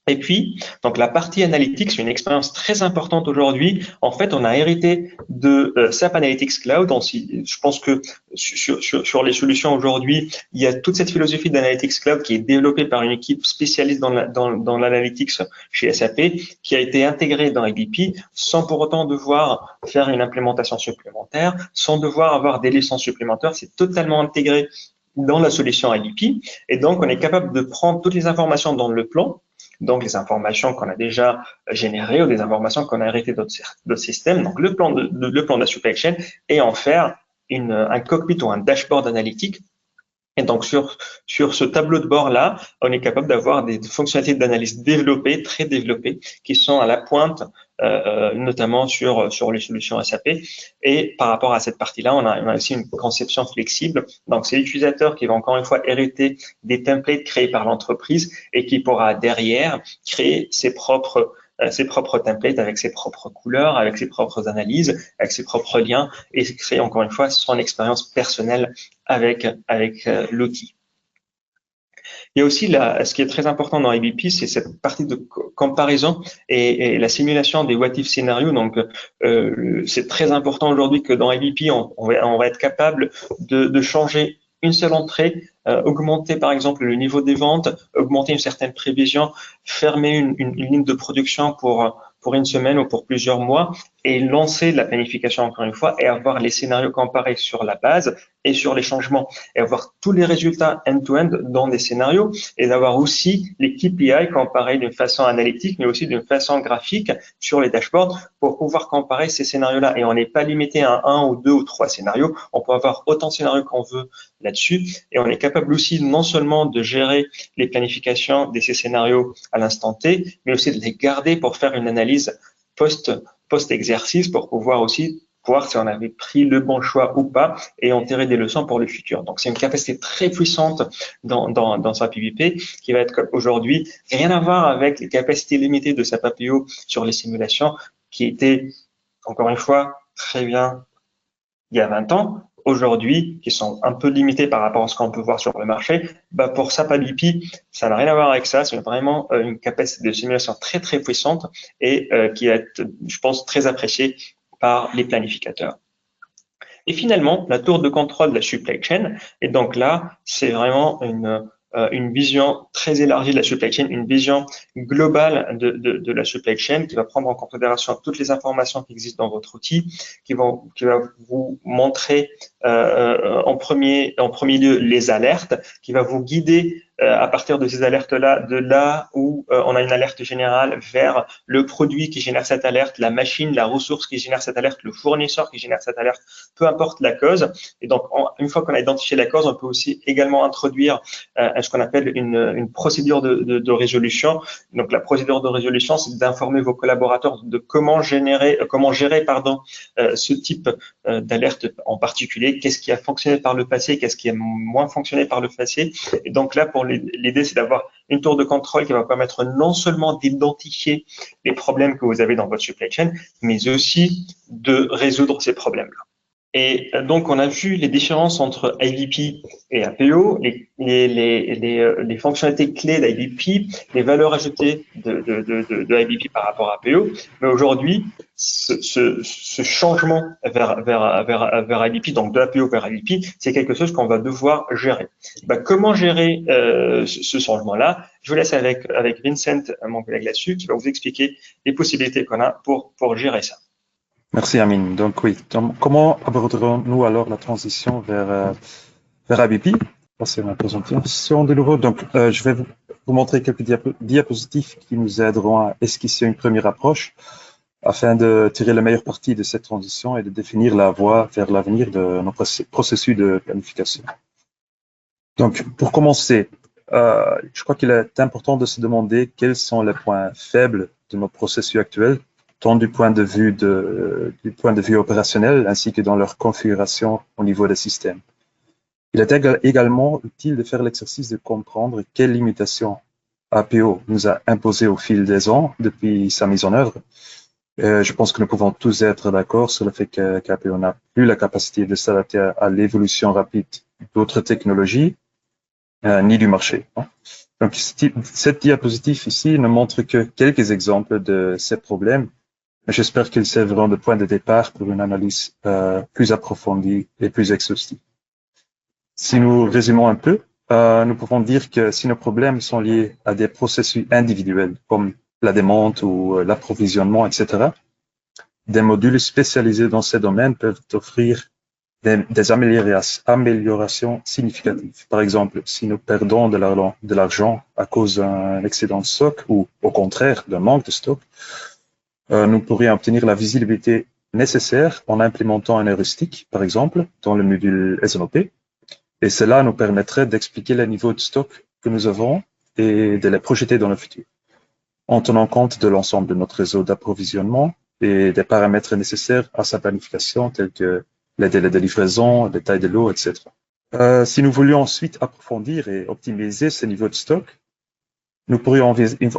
Et puis, donc la partie analytics, c'est une expérience très importante aujourd'hui. En fait, on a hérité de SAP Analytics Cloud. Je pense que sur les solutions aujourd'hui, il y a toute cette philosophie d'Analytics Cloud qui est développée par une équipe spécialiste dans l'analytics chez SAP, qui a été intégrée dans IBP sans pour autant devoir faire une implémentation supplémentaire, sans devoir avoir des licences supplémentaires. C'est totalement intégré dans la solution IBP. Et donc, on est capable de prendre toutes les informations dans le plan, donc les informations qu'on a déjà générées ou des informations qu'on a héritées d'autres systèmes, donc le plan de la supply chain, et en faire un cockpit ou un dashboard analytique. Et donc, sur ce tableau de bord-là, on est capable d'avoir des fonctionnalités d'analyse développées, très développées, qui sont à la pointe, notamment sur les solutions SAP. Et par rapport à cette partie-là, on a aussi une conception flexible. Donc, c'est l'utilisateur qui va encore une fois hériter des templates créés par l'entreprise et qui pourra derrière créer ses propres templates avec ses propres couleurs, avec ses propres analyses, avec ses propres liens, et créer encore une fois son expérience personnelle avec l'outil. Il y a aussi ce qui est très important dans IBP, c'est cette partie de comparaison et la simulation des what if scénarios. Donc, c'est très important aujourd'hui que dans IBP, on va être capable de changer une seule entrée, augmenter par exemple le niveau des ventes, augmenter une certaine prévision, fermer une ligne de production pour une semaine ou pour plusieurs mois, et lancer la planification encore une fois et avoir les scénarios comparés sur la base et sur les changements, et avoir tous les résultats end-to-end dans des scénarios, et d'avoir aussi les KPI comparés d'une façon analytique, mais aussi d'une façon graphique sur les dashboards pour pouvoir comparer ces scénarios-là. Et on n'est pas limité à un ou deux ou trois scénarios, on peut avoir autant de scénarios qu'on veut là-dessus, et on est capable aussi non seulement de gérer les planifications de ces scénarios à l'instant T, mais aussi de les garder pour faire une analyse post-exercice pour pouvoir aussi voir si on avait pris le bon choix ou pas et en tirer des leçons pour le futur. Donc, c'est une capacité très puissante dans SAP IBP qui va être aujourd'hui rien à voir avec les capacités limitées de SAP APO sur les simulations qui étaient, encore une fois, très bien il y a 20 ans. Aujourd'hui, qui sont un peu limitées par rapport à ce qu'on peut voir sur le marché, pour SAP IBP, ça n'a rien à voir avec ça. C'est vraiment une capacité de simulation très, très puissante et qui va être, je pense, très appréciée par les planificateurs. Et finalement, la tour de contrôle de la supply chain. Et donc là, c'est vraiment une vision très élargie de la supply chain, une vision globale de la supply chain qui va prendre en considération toutes les informations qui existent dans votre outil, qui va vous montrer en premier lieu les alertes, qui va vous guider à partir de ces alertes-là, de là où on a une alerte générale vers le produit qui génère cette alerte, la machine, la ressource qui génère cette alerte, le fournisseur qui génère cette alerte, peu importe la cause. Et donc, une fois qu'on a identifié la cause, on peut aussi également introduire ce qu'on appelle une procédure de résolution. Donc, la procédure de résolution, c'est d'informer vos collaborateurs de comment gérer ce type d'alerte en particulier, qu'est-ce qui a fonctionné par le passé, qu'est-ce qui a moins fonctionné par le passé. Et donc là, pour l'idée, c'est d'avoir une tour de contrôle qui va permettre non seulement d'identifier les problèmes que vous avez dans votre supply chain, mais aussi de résoudre ces problèmes-là. Et donc, on a vu les différences entre IBP et APO, les fonctionnalités clés d'IBP, les valeurs ajoutées de IBP par rapport à APO. Mais aujourd'hui, ce changement vers IBP, donc de APO vers IBP, c'est quelque chose qu'on va devoir gérer. Comment gérer ce changement-là? Je vous laisse avec Vincent, mon collègue là-dessus, qui va vous expliquer les possibilités qu'on a pour gérer ça. Merci Amine. Donc oui, comment aborderons-nous alors la transition vers IBP? C'est ma présentation de nouveau. Donc je vais vous montrer quelques diapositives qui nous aideront à esquisser une première approche afin de tirer le meilleur parti de cette transition et de définir la voie vers l'avenir de nos processus de planification. Donc pour commencer, je crois qu'il est important de se demander quels sont les points faibles de nos processus actuels, tant du point de vue opérationnel ainsi que dans leur configuration au niveau des systèmes. Il est également utile de faire l'exercice de comprendre quelles limitations APO nous a imposées au fil des ans depuis sa mise en œuvre. Je pense que nous pouvons tous être d'accord sur le fait qu'APO n'a plus la capacité de s'adapter à l'évolution rapide d'autres technologies, ni du marché. Donc, cette diapositive ici ne montre que quelques exemples de ces problèmes. J'espère qu'ils serviront de point de départ pour une analyse plus approfondie et plus exhaustive. Si nous résumons un peu, nous pouvons dire que si nos problèmes sont liés à des processus individuels comme la demande ou l'approvisionnement, etc., des modules spécialisés dans ces domaines peuvent offrir des améliorations significatives. Par exemple, si nous perdons de l'argent à cause d'un excédent de stock ou au contraire d'un manque de stock, nous pourrions obtenir la visibilité nécessaire en implémentant un heuristique, par exemple, dans le module SNOP. Et cela nous permettrait d'expliquer les niveaux de stock que nous avons et de les projeter dans le futur, en tenant compte de l'ensemble de notre réseau d'approvisionnement et des paramètres nécessaires à sa planification, tels que les délais de livraison, les tailles de lot, etc. Si nous voulions ensuite approfondir et optimiser ces niveaux de stock, nous pourrions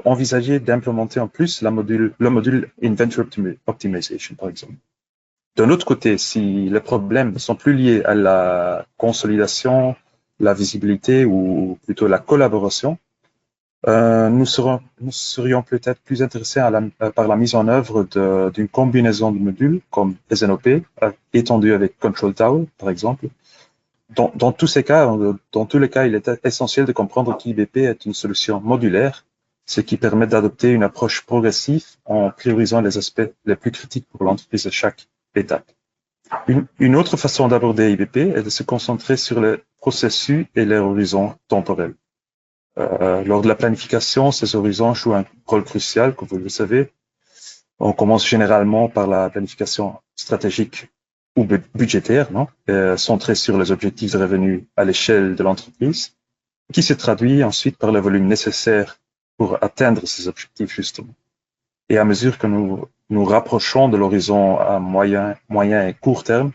envisager d'implémenter en plus le module Inventory Optimization, par exemple. D'un autre côté, si les problèmes sont plus liés à la consolidation, la visibilité ou plutôt la collaboration, nous serions peut-être plus intéressés par la mise en œuvre d'une combinaison de modules comme SNOP, étendue avec Control Tower, par exemple. Dans tous les cas, il est essentiel de comprendre qu'IBP est une solution modulaire, ce qui permet d'adopter une approche progressive en priorisant les aspects les plus critiques pour l'entreprise à chaque étape. Une autre façon d'aborder IBP est de se concentrer sur les processus et les horizons temporels. Lors de la planification, ces horizons jouent un rôle crucial, comme vous le savez. On commence généralement par la planification stratégique ou budgétaire, centrée sur les objectifs de revenus à l'échelle de l'entreprise, qui se traduit ensuite par le volume nécessaire pour atteindre ces objectifs, justement. Et à mesure que nous rapprochons de l'horizon à moyen et court terme,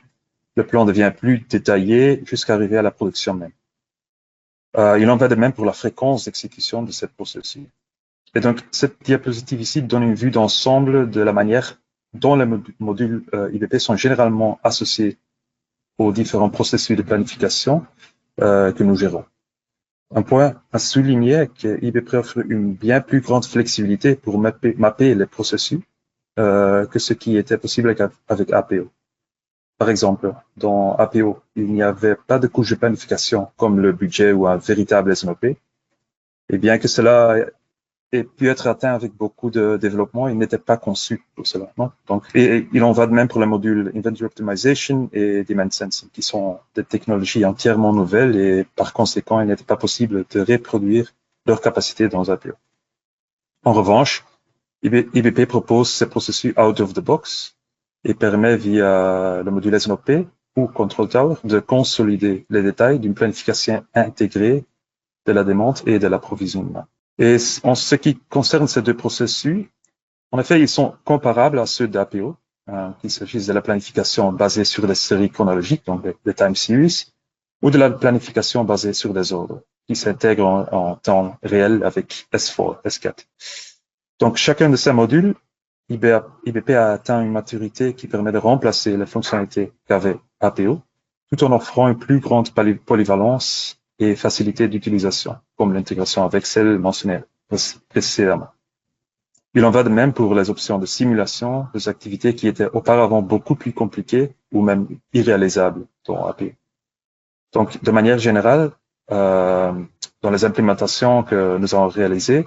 le plan devient plus détaillé jusqu'à arriver à la production même. Il en va de même pour la fréquence d'exécution de cette processus. Et donc, cette diapositive ici donne une vue d'ensemble de la manière dont les modules IBP sont généralement associés aux différents processus de planification que nous gérons. Un point à souligner est que IBP offre une bien plus grande flexibilité pour mapper les processus que ce qui était possible avec APO. Par exemple, dans APO, il n'y avait pas de couche de planification comme le budget ou un véritable SNOP. Et bien que cela ait pu être atteint avec beaucoup de développement, il n'était pas conçu pour cela. Donc, et il en va de même pour les modules Inventory Optimization et Demand Sensing, qui sont des technologies entièrement nouvelles et par conséquent, il n'était pas possible de reproduire leur capacité dans APO. En revanche, IBP propose ces processus out of the box et permet via le module SNOP ou Control Tower de consolider les détails d'une planification intégrée de la demande et de l'approvisionnement. Et en ce qui concerne ces deux processus, en effet, ils sont comparables à ceux d'APO, qu'il s'agisse de la planification basée sur des séries chronologiques, donc des time series, ou de la planification basée sur des ordres, qui s'intègrent en temps réel avec S4, S4. Donc, chacun de ces modules, IBP a atteint une maturité qui permet de remplacer les fonctionnalités qu'avait APO, tout en offrant une plus grande polyvalence et facilité d'utilisation, comme l'intégration avec celle mentionnée précédemment. Il en va de même pour les options de simulation des activités qui étaient auparavant beaucoup plus compliquées ou même irréalisables dans APO. Donc, de manière générale, dans les implémentations que nous avons réalisées,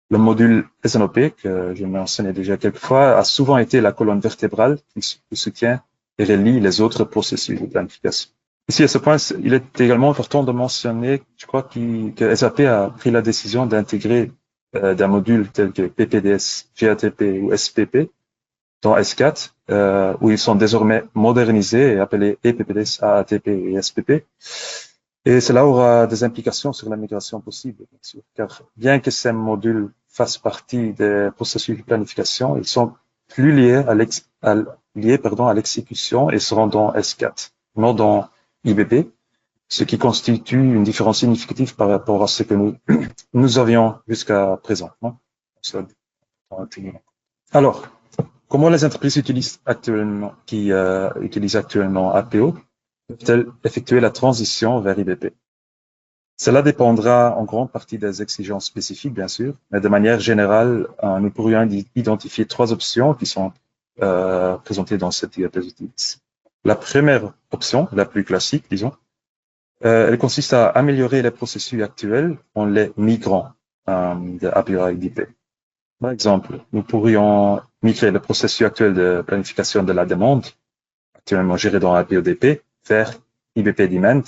le module SNOP, que je mentionnais déjà quelques fois, a souvent été la colonne vertébrale qui soutient et relie les autres processus de planification. Ici, à ce point, il est également important de mentionner, je crois, que SAP a pris la décision d'intégrer d'un module tel que PPDS, GATP ou SPP dans S4, où ils sont désormais modernisés et appelés EPPDS, AATP et SPP. Et cela aura des implications sur la migration possible, bien sûr, car bien que ces modules fassent partie des processus de planification, ils sont plus liés à l'exécution et seront dans S4, non dans IBP, ce qui constitue une différence significative par rapport à ce que nous avions jusqu'à présent. Non? Alors, comment les entreprises utilisent actuellement APO peuvent-elles effectuer la transition vers IBP? Cela dépendra en grande partie des exigences spécifiques, bien sûr, mais de manière générale, nous pourrions identifier 3 options qui sont présentées dans cette diapositive. La première option, la plus classique, disons, elle consiste à améliorer les processus actuels en les migrant de APO à IBP. Par exemple, nous pourrions migrer le processus actuel de planification de la demande, actuellement géré dans APO-DP, vers IBP Demand,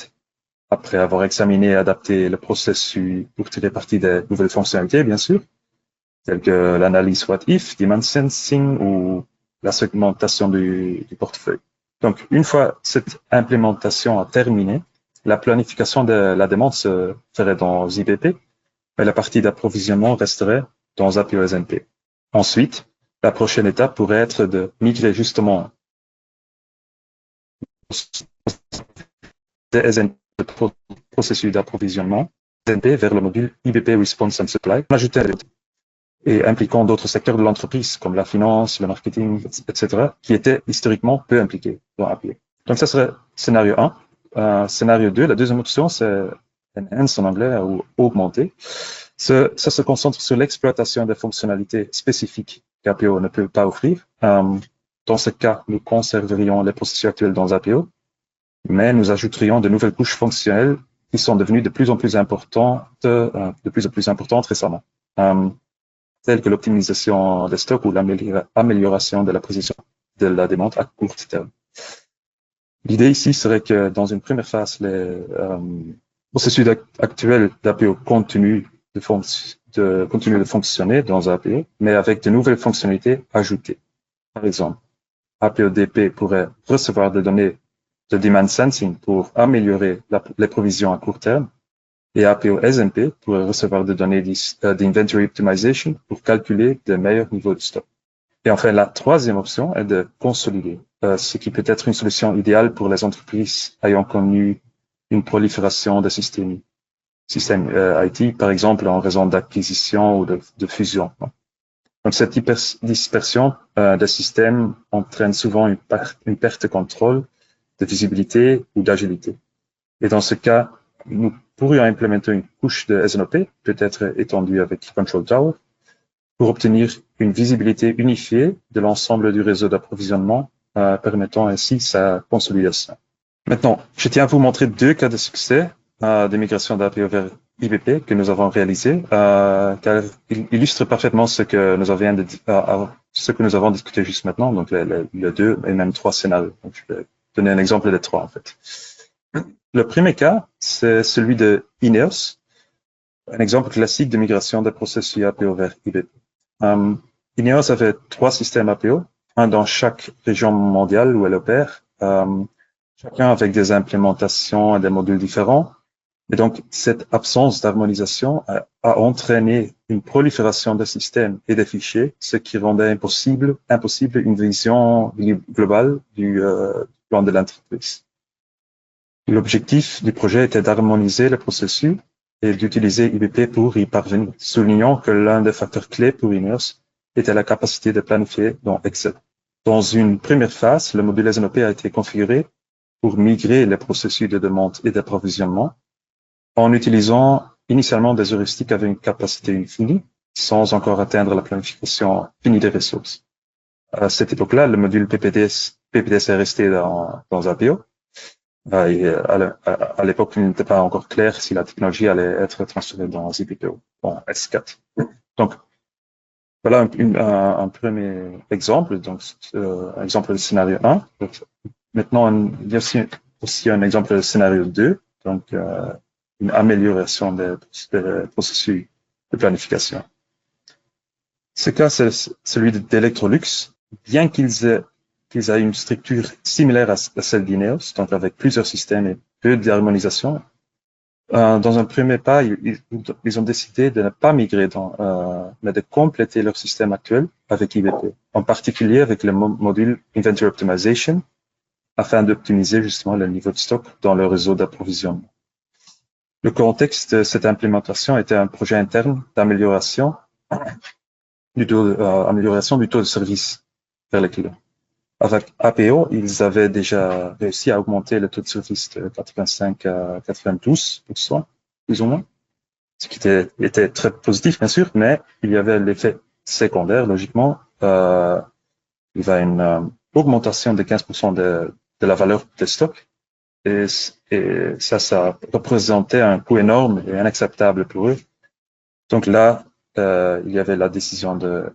après avoir examiné et adapté le processus pour tirer parti des nouvelles fonctionnalités, bien sûr, telles que l'analyse what-if, demand sensing ou la segmentation du portefeuille. Donc, une fois cette implémentation a terminé, la planification de la demande se ferait dans IBP, mais la partie d'approvisionnement resterait dans APO SNP. Ensuite, la prochaine étape pourrait être de migrer justement des SNP, le processus d'approvisionnement SNP vers le module IBP Response and Supply, et impliquant d'autres secteurs de l'entreprise comme la finance, le marketing, etc., qui étaient historiquement peu impliqués dans APO. Donc ça serait scénario 1. Scénario 2, la deuxième option, c'est enhance en anglais ou augmenter. Ça se concentre sur l'exploitation des fonctionnalités spécifiques qu'APO ne peut pas offrir. Dans ce cas, nous conserverions les processus actuels dans APO, mais nous ajouterions de nouvelles couches fonctionnelles qui sont devenues de plus en plus importantes récemment, telles que l'optimisation des stocks ou l'amélioration de la précision de la demande à court terme. L'idée ici serait que dans une première phase, les processus actuels d'APO continuent de fonctionner dans APO, mais avec de nouvelles fonctionnalités ajoutées. Par exemple, APO-DP pourrait recevoir des données de demand sensing pour améliorer les provisions à court terme, et APO SNP pourrait recevoir des données d'inventory optimization pour calculer de meilleurs niveaux de stock. Et enfin, la troisième option est de consolider, ce qui peut être une solution idéale pour les entreprises ayant connu une prolifération de systèmes IT, par exemple en raison d'acquisition ou de fusion. Donc, cette dispersion des systèmes entraîne souvent une perte de contrôle, de visibilité ou d'agilité. Et dans ce cas, nous pourrions implémenter une couche de SNOP, peut-être étendue avec Control Tower, pour obtenir une visibilité unifiée de l'ensemble du réseau d'approvisionnement, permettant ainsi sa consolidation. Maintenant, je tiens à vous montrer 2 cas de succès de migration d'APO vers IBP que nous avons réalisé, car ils illustrent parfaitement ce que nous avons discuté juste maintenant, donc les 2 et même 3 scénarios. Donc, je vais donner un exemple des 3 en fait. Le premier cas, c'est celui de Ineos, un exemple classique de migration des processus APO vers IBP. Ineos avait 3 systèmes APO, un dans chaque région mondiale où elle opère, chacun avec des implémentations et des modules différents. Et donc, cette absence d'harmonisation a entraîné une prolifération de systèmes et de fichiers, ce qui rendait impossible une vision globale du plan de l'entreprise. L'objectif du projet était d'harmoniser le processus et d'utiliser IBP pour y parvenir, soulignant que l'un des facteurs clés pour Ineos était la capacité de planifier dans Excel. Dans une première phase, le module SNOP a été configuré pour migrer les processus de demande et d'approvisionnement en utilisant initialement des heuristiques avec une capacité infinie, sans encore atteindre la planification finie des ressources. À cette époque-là, le module PPDS est resté dans APO. Et à l'époque, il n'était pas encore clair si la technologie allait être transférée dans ZPPO, bon, S4. Donc, voilà un premier exemple, donc exemple de scénario 1. Donc, maintenant, il y a aussi un exemple de scénario 2, donc une amélioration des processus de planification. Ce cas, c'est celui d'Electrolux. Bien qu'ils aient une structure similaire à celle d'Ineos, donc avec plusieurs systèmes et peu d'harmonisation, dans un premier pas, ils ont décidé de ne pas migrer mais de compléter leur système actuel avec IBP, en particulier avec le module Inventory Optimization, afin d'optimiser justement le niveau de stock dans le réseau d'approvisionnement. Le contexte de cette implémentation était un projet interne d'amélioration du taux de service vers les clients. Avec APO, ils avaient déjà réussi à augmenter le taux de service de 85 à 92%, plus ou moins, ce qui était très positif, bien sûr, mais il y avait l'effet secondaire, logiquement. Il y a une augmentation de 15% de la valeur des stocks, et ça représentait un coût énorme et inacceptable pour eux. Donc là, il y avait la décision de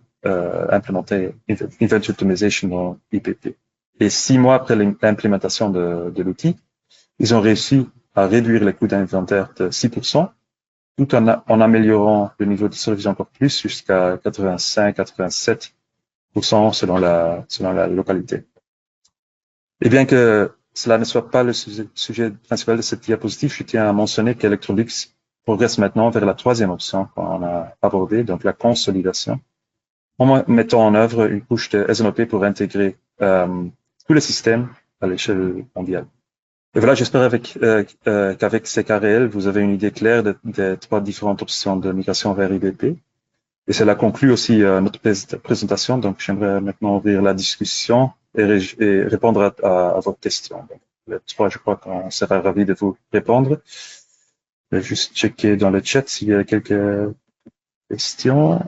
implémenter Inventory Optimization dans IPP. Et 6 mois après l'implémentation de l'outil, ils ont réussi à réduire les coûts d'inventaire de 6%, tout en améliorant le niveau de service encore plus, jusqu'à 85-87% selon la localité. Et bien que cela ne soit pas le sujet principal de cette diapositive, je tiens à mentionner qu'Electrolux progresse maintenant vers la troisième option qu'on a abordée, donc la consolidation, en mettant en œuvre une couche de SNOP pour intégrer tous les systèmes à l'échelle mondiale. Et voilà, j'espère qu'avec ces cas réels, vous avez une idée claire des 3 différentes options de migration vers IBP. Et cela conclut aussi notre présentation. Donc, j'aimerais maintenant ouvrir la discussion et répondre à vos questions. Donc, les 3, je crois qu'on sera ravis de vous répondre. Je vais juste checker dans le chat s'il y a quelques questions.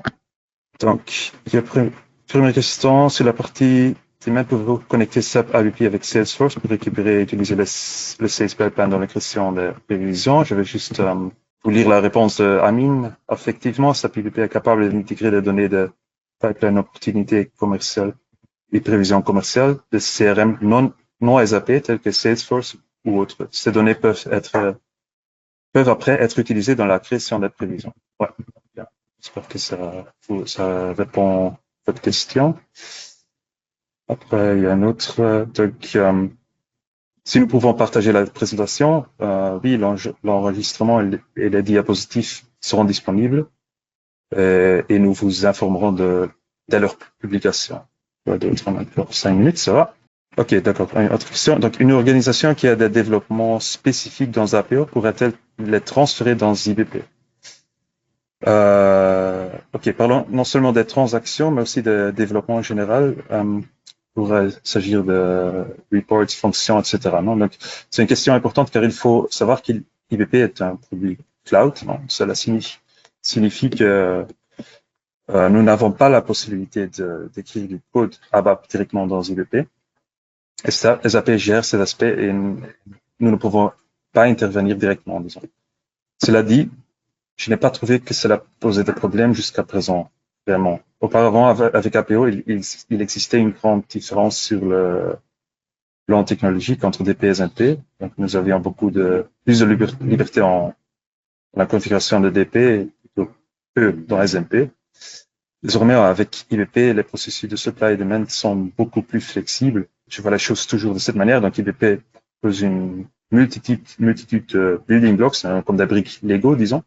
Donc, il y a première question sur la partie, c'est même pour vous connecter SAP ABP avec Salesforce pour récupérer et utiliser le Sales Pipeline dans la création de prévisions. Je vais juste vous lire la réponse d'Amine. Effectivement, SAP ABP est capable d'intégrer des données de pipeline opportunités commerciales et prévisions commerciales de CRM non SAP telles que Salesforce ou autres. Ces données peuvent après être utilisées dans la création des prévisions. Ouais, bien. J'espère que ça répond à votre question. Après, il y a un autre. Donc, si nous pouvons partager la présentation, oui, l'enregistrement et les diapositifs seront disponibles et nous vous informerons dès leur publication. D'autres, on a encore 5 minutes, ça va. Ok, d'accord. Une autre question. Donc, une organisation qui a des développements spécifiques dans APO pourrait-elle les transférer dans IBP? Ok, parlons non seulement des transactions, mais aussi de développement en général. Pourrait s'agir de reports, fonctions, etc. Non? Donc, c'est une question importante car il faut savoir qu'IBP est un produit cloud. Non? Cela signifie que nous n'avons pas la possibilité d'écrire du code ABAP directement dans IBP. Et ça, SAP gère ces aspects et nous ne pouvons pas intervenir directement, disons. Cela dit, je n'ai pas trouvé que cela posait des problèmes jusqu'à présent, vraiment. Auparavant, avec APO, il existait une grande différence sur le plan technologique entre DP et SMP. Donc, nous avions plus de liberté en la configuration de DP et peu dans SMP. Désormais, avec IBP, les processus de supply et demand sont beaucoup plus flexibles. Je vois la chose toujours de cette manière. Donc, IBP pose une multitude de building blocks, comme des briques Lego, disons,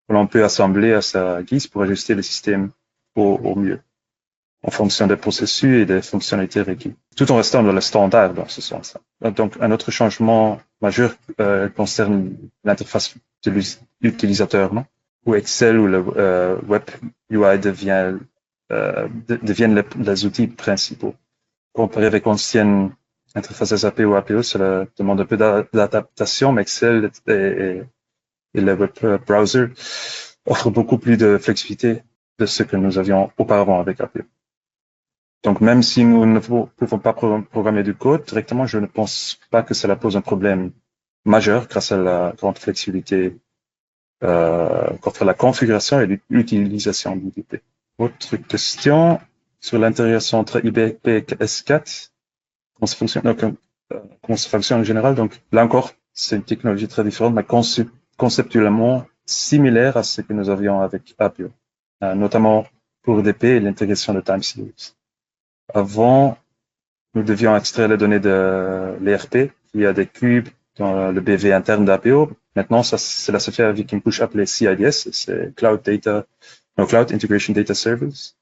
que l'on peut assembler à sa guise pour ajuster le système au mieux, en fonction des processus et des fonctionnalités requises, tout en restant dans le standard dans ce sens-là. Donc, un autre changement majeur concerne l'interface de l'utilisateur, non? Où Excel ou le Web UI deviennent les outils principaux. Comparé avec l'ancienne interface SAP ou APO, cela demande un peu d'adaptation, mais Excel et le web browser offrent beaucoup plus de flexibilité de ce que nous avions auparavant avec APO. Donc, même si nous ne pouvons pas programmer du code directement, je ne pense pas que cela pose un problème majeur grâce à la grande flexibilité contre la configuration et l'utilisation d'IBP. Autre question sur l'intégration entre IBP et S4. Comment ça fonctionne en général? Donc, là encore, c'est une technologie très différente, mais conceptuellement similaire à ce que nous avions avec APO, notamment pour EDP et l'intégration de time series. Avant, nous devions extraire les données de l'ERP via des cubes dans le BV interne d'APO. Maintenant, cela se fait avec une couche appelée CIDS, c'est Cloud Integration Data Service,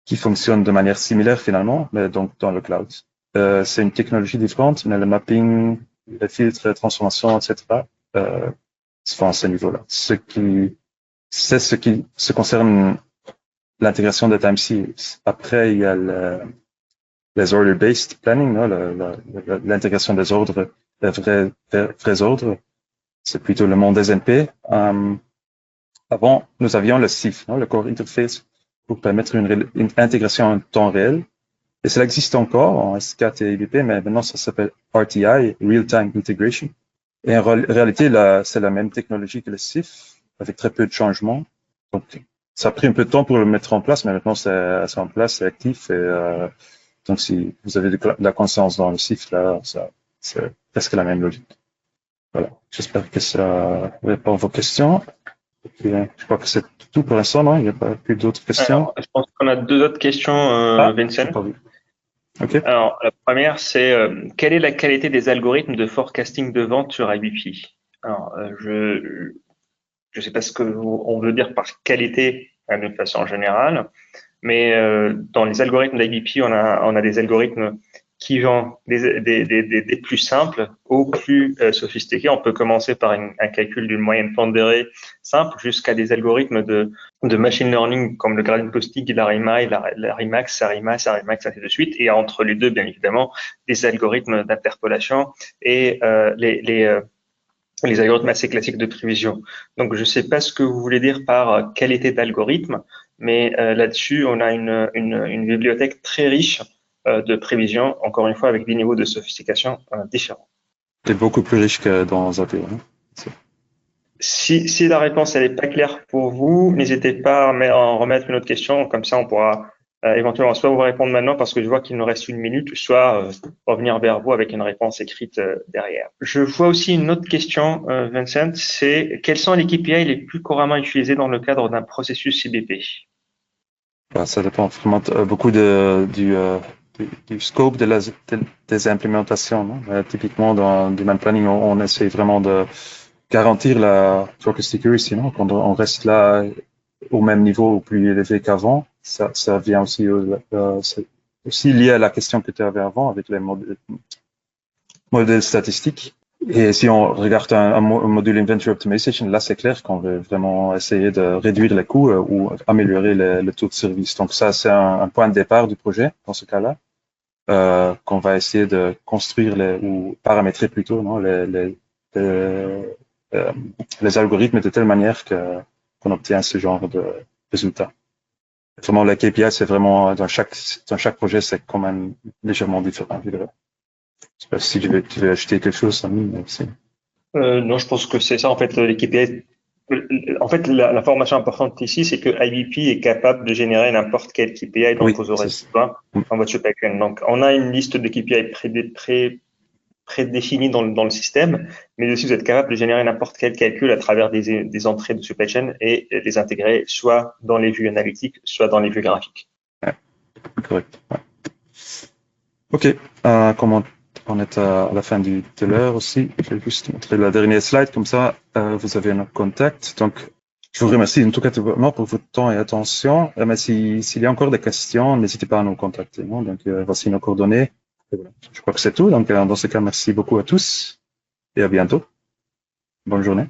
qui fonctionne de manière similaire finalement, mais donc dans le cloud. C'est une technologie différente, mais le mapping, les filtres, les transformations, etc., se font à ce niveau-là. Ce qui concerne l'intégration de time series. Après, il y a les order-based planning, l'intégration des ordres, des vrais ordres. C'est plutôt le monde des NP. Avant, nous avions le CIF, le Core Interface, pour permettre une intégration en temps réel. Et cela existe encore en S4 et IBP, mais maintenant ça s'appelle RTI, Real-Time Integration. Et en réalité, c'est la même technologie que le CIF, avec très peu de changements. Donc, ça a pris un peu de temps pour le mettre en place, mais maintenant c'est en place, c'est actif. Et donc, si vous avez de la conscience dans le CIF, là, c'est presque la même logique. Voilà. J'espère que ça répond à vos questions. Et puis, je crois que c'est tout pour l'instant, non? Il n'y a pas plus d'autres questions? Alors, je pense qu'on a 2 autres questions, Vincent. Pas vu. Okay. Alors, la première, c'est quelle est la qualité des algorithmes de forecasting de vente sur IBP? Alors, je sais pas ce que on veut dire par qualité de façon générale, mais dans les algorithmes d'IBP, on a des algorithmes qui vont des plus simples aux plus sophistiqués. On peut commencer par un calcul d'une moyenne pondérée simple jusqu'à des algorithmes de machine learning comme le gradient postig, la RIMAX, Arimax, ainsi de suite. Et entre les deux, bien évidemment, des algorithmes d'interpolation et les algorithmes assez classiques de prévision. Donc, je ne sais pas ce que vous voulez dire par qualité d'algorithme, mais là-dessus, on a une bibliothèque très riche de prévision, encore une fois, avec des niveaux de sophistication différents. C'est beaucoup plus riche que dans APO. Si la réponse n'est pas claire pour vous, n'hésitez pas à en remettre une autre question, comme ça on pourra éventuellement soit vous répondre maintenant parce que je vois qu'il nous reste 1 minute, soit revenir vers vous avec une réponse écrite derrière. Je vois aussi une autre question, Vincent, c'est quels sont les KPI les plus couramment utilisés dans le cadre d'un processus IBP? Ça dépend vraiment beaucoup du scope des implémentations. Non? Typiquement, dans le demand planning, on essaie vraiment de garantir la forecast accuracy. Non? Quand on reste là au même niveau ou plus élevé qu'avant, ça vient aussi, aussi lié à la question que tu avais avant avec les modèles statistiques. Et si on regarde un module Inventory Optimization, là, c'est clair qu'on veut vraiment essayer de réduire les coûts ou améliorer le taux de service. Donc ça, c'est un point de départ du projet, dans ce cas-là, qu'on va essayer de construire ou paramétrer plutôt non, les algorithmes de telle manière qu'on obtient ce genre de résultats. Vraiment, la KPI, c'est vraiment, dans chaque projet, c'est quand même légèrement différent, je dirais. Je sais pas si tu veux ajouter quelque chose, Samy, mais c'est... Non, je pense que c'est ça. En fait, les KPI. En fait, l'information importante ici, c'est que IBP est capable de générer n'importe quel KPI dont vous aurez besoin dans votre supply chain. Donc, on a une liste de KPI prédéfinie dans le système, mais aussi vous êtes capable de générer n'importe quel calcul à travers des entrées de supply chain et les intégrer soit dans les vues analytiques, soit dans les vues graphiques. Ouais, correct. Ouais. OK. Comment on est à la fin de l'heure aussi. Je vais juste montrer la dernière slide, comme ça, vous avez notre contact. Donc, je vous remercie en tout cas pour votre temps et attention. Mais s'il y a encore des questions, n'hésitez pas à nous contacter. Non? Donc, voici nos coordonnées. Voilà. Je crois que c'est tout. Donc, dans ce cas, merci beaucoup à tous et à bientôt. Bonne journée.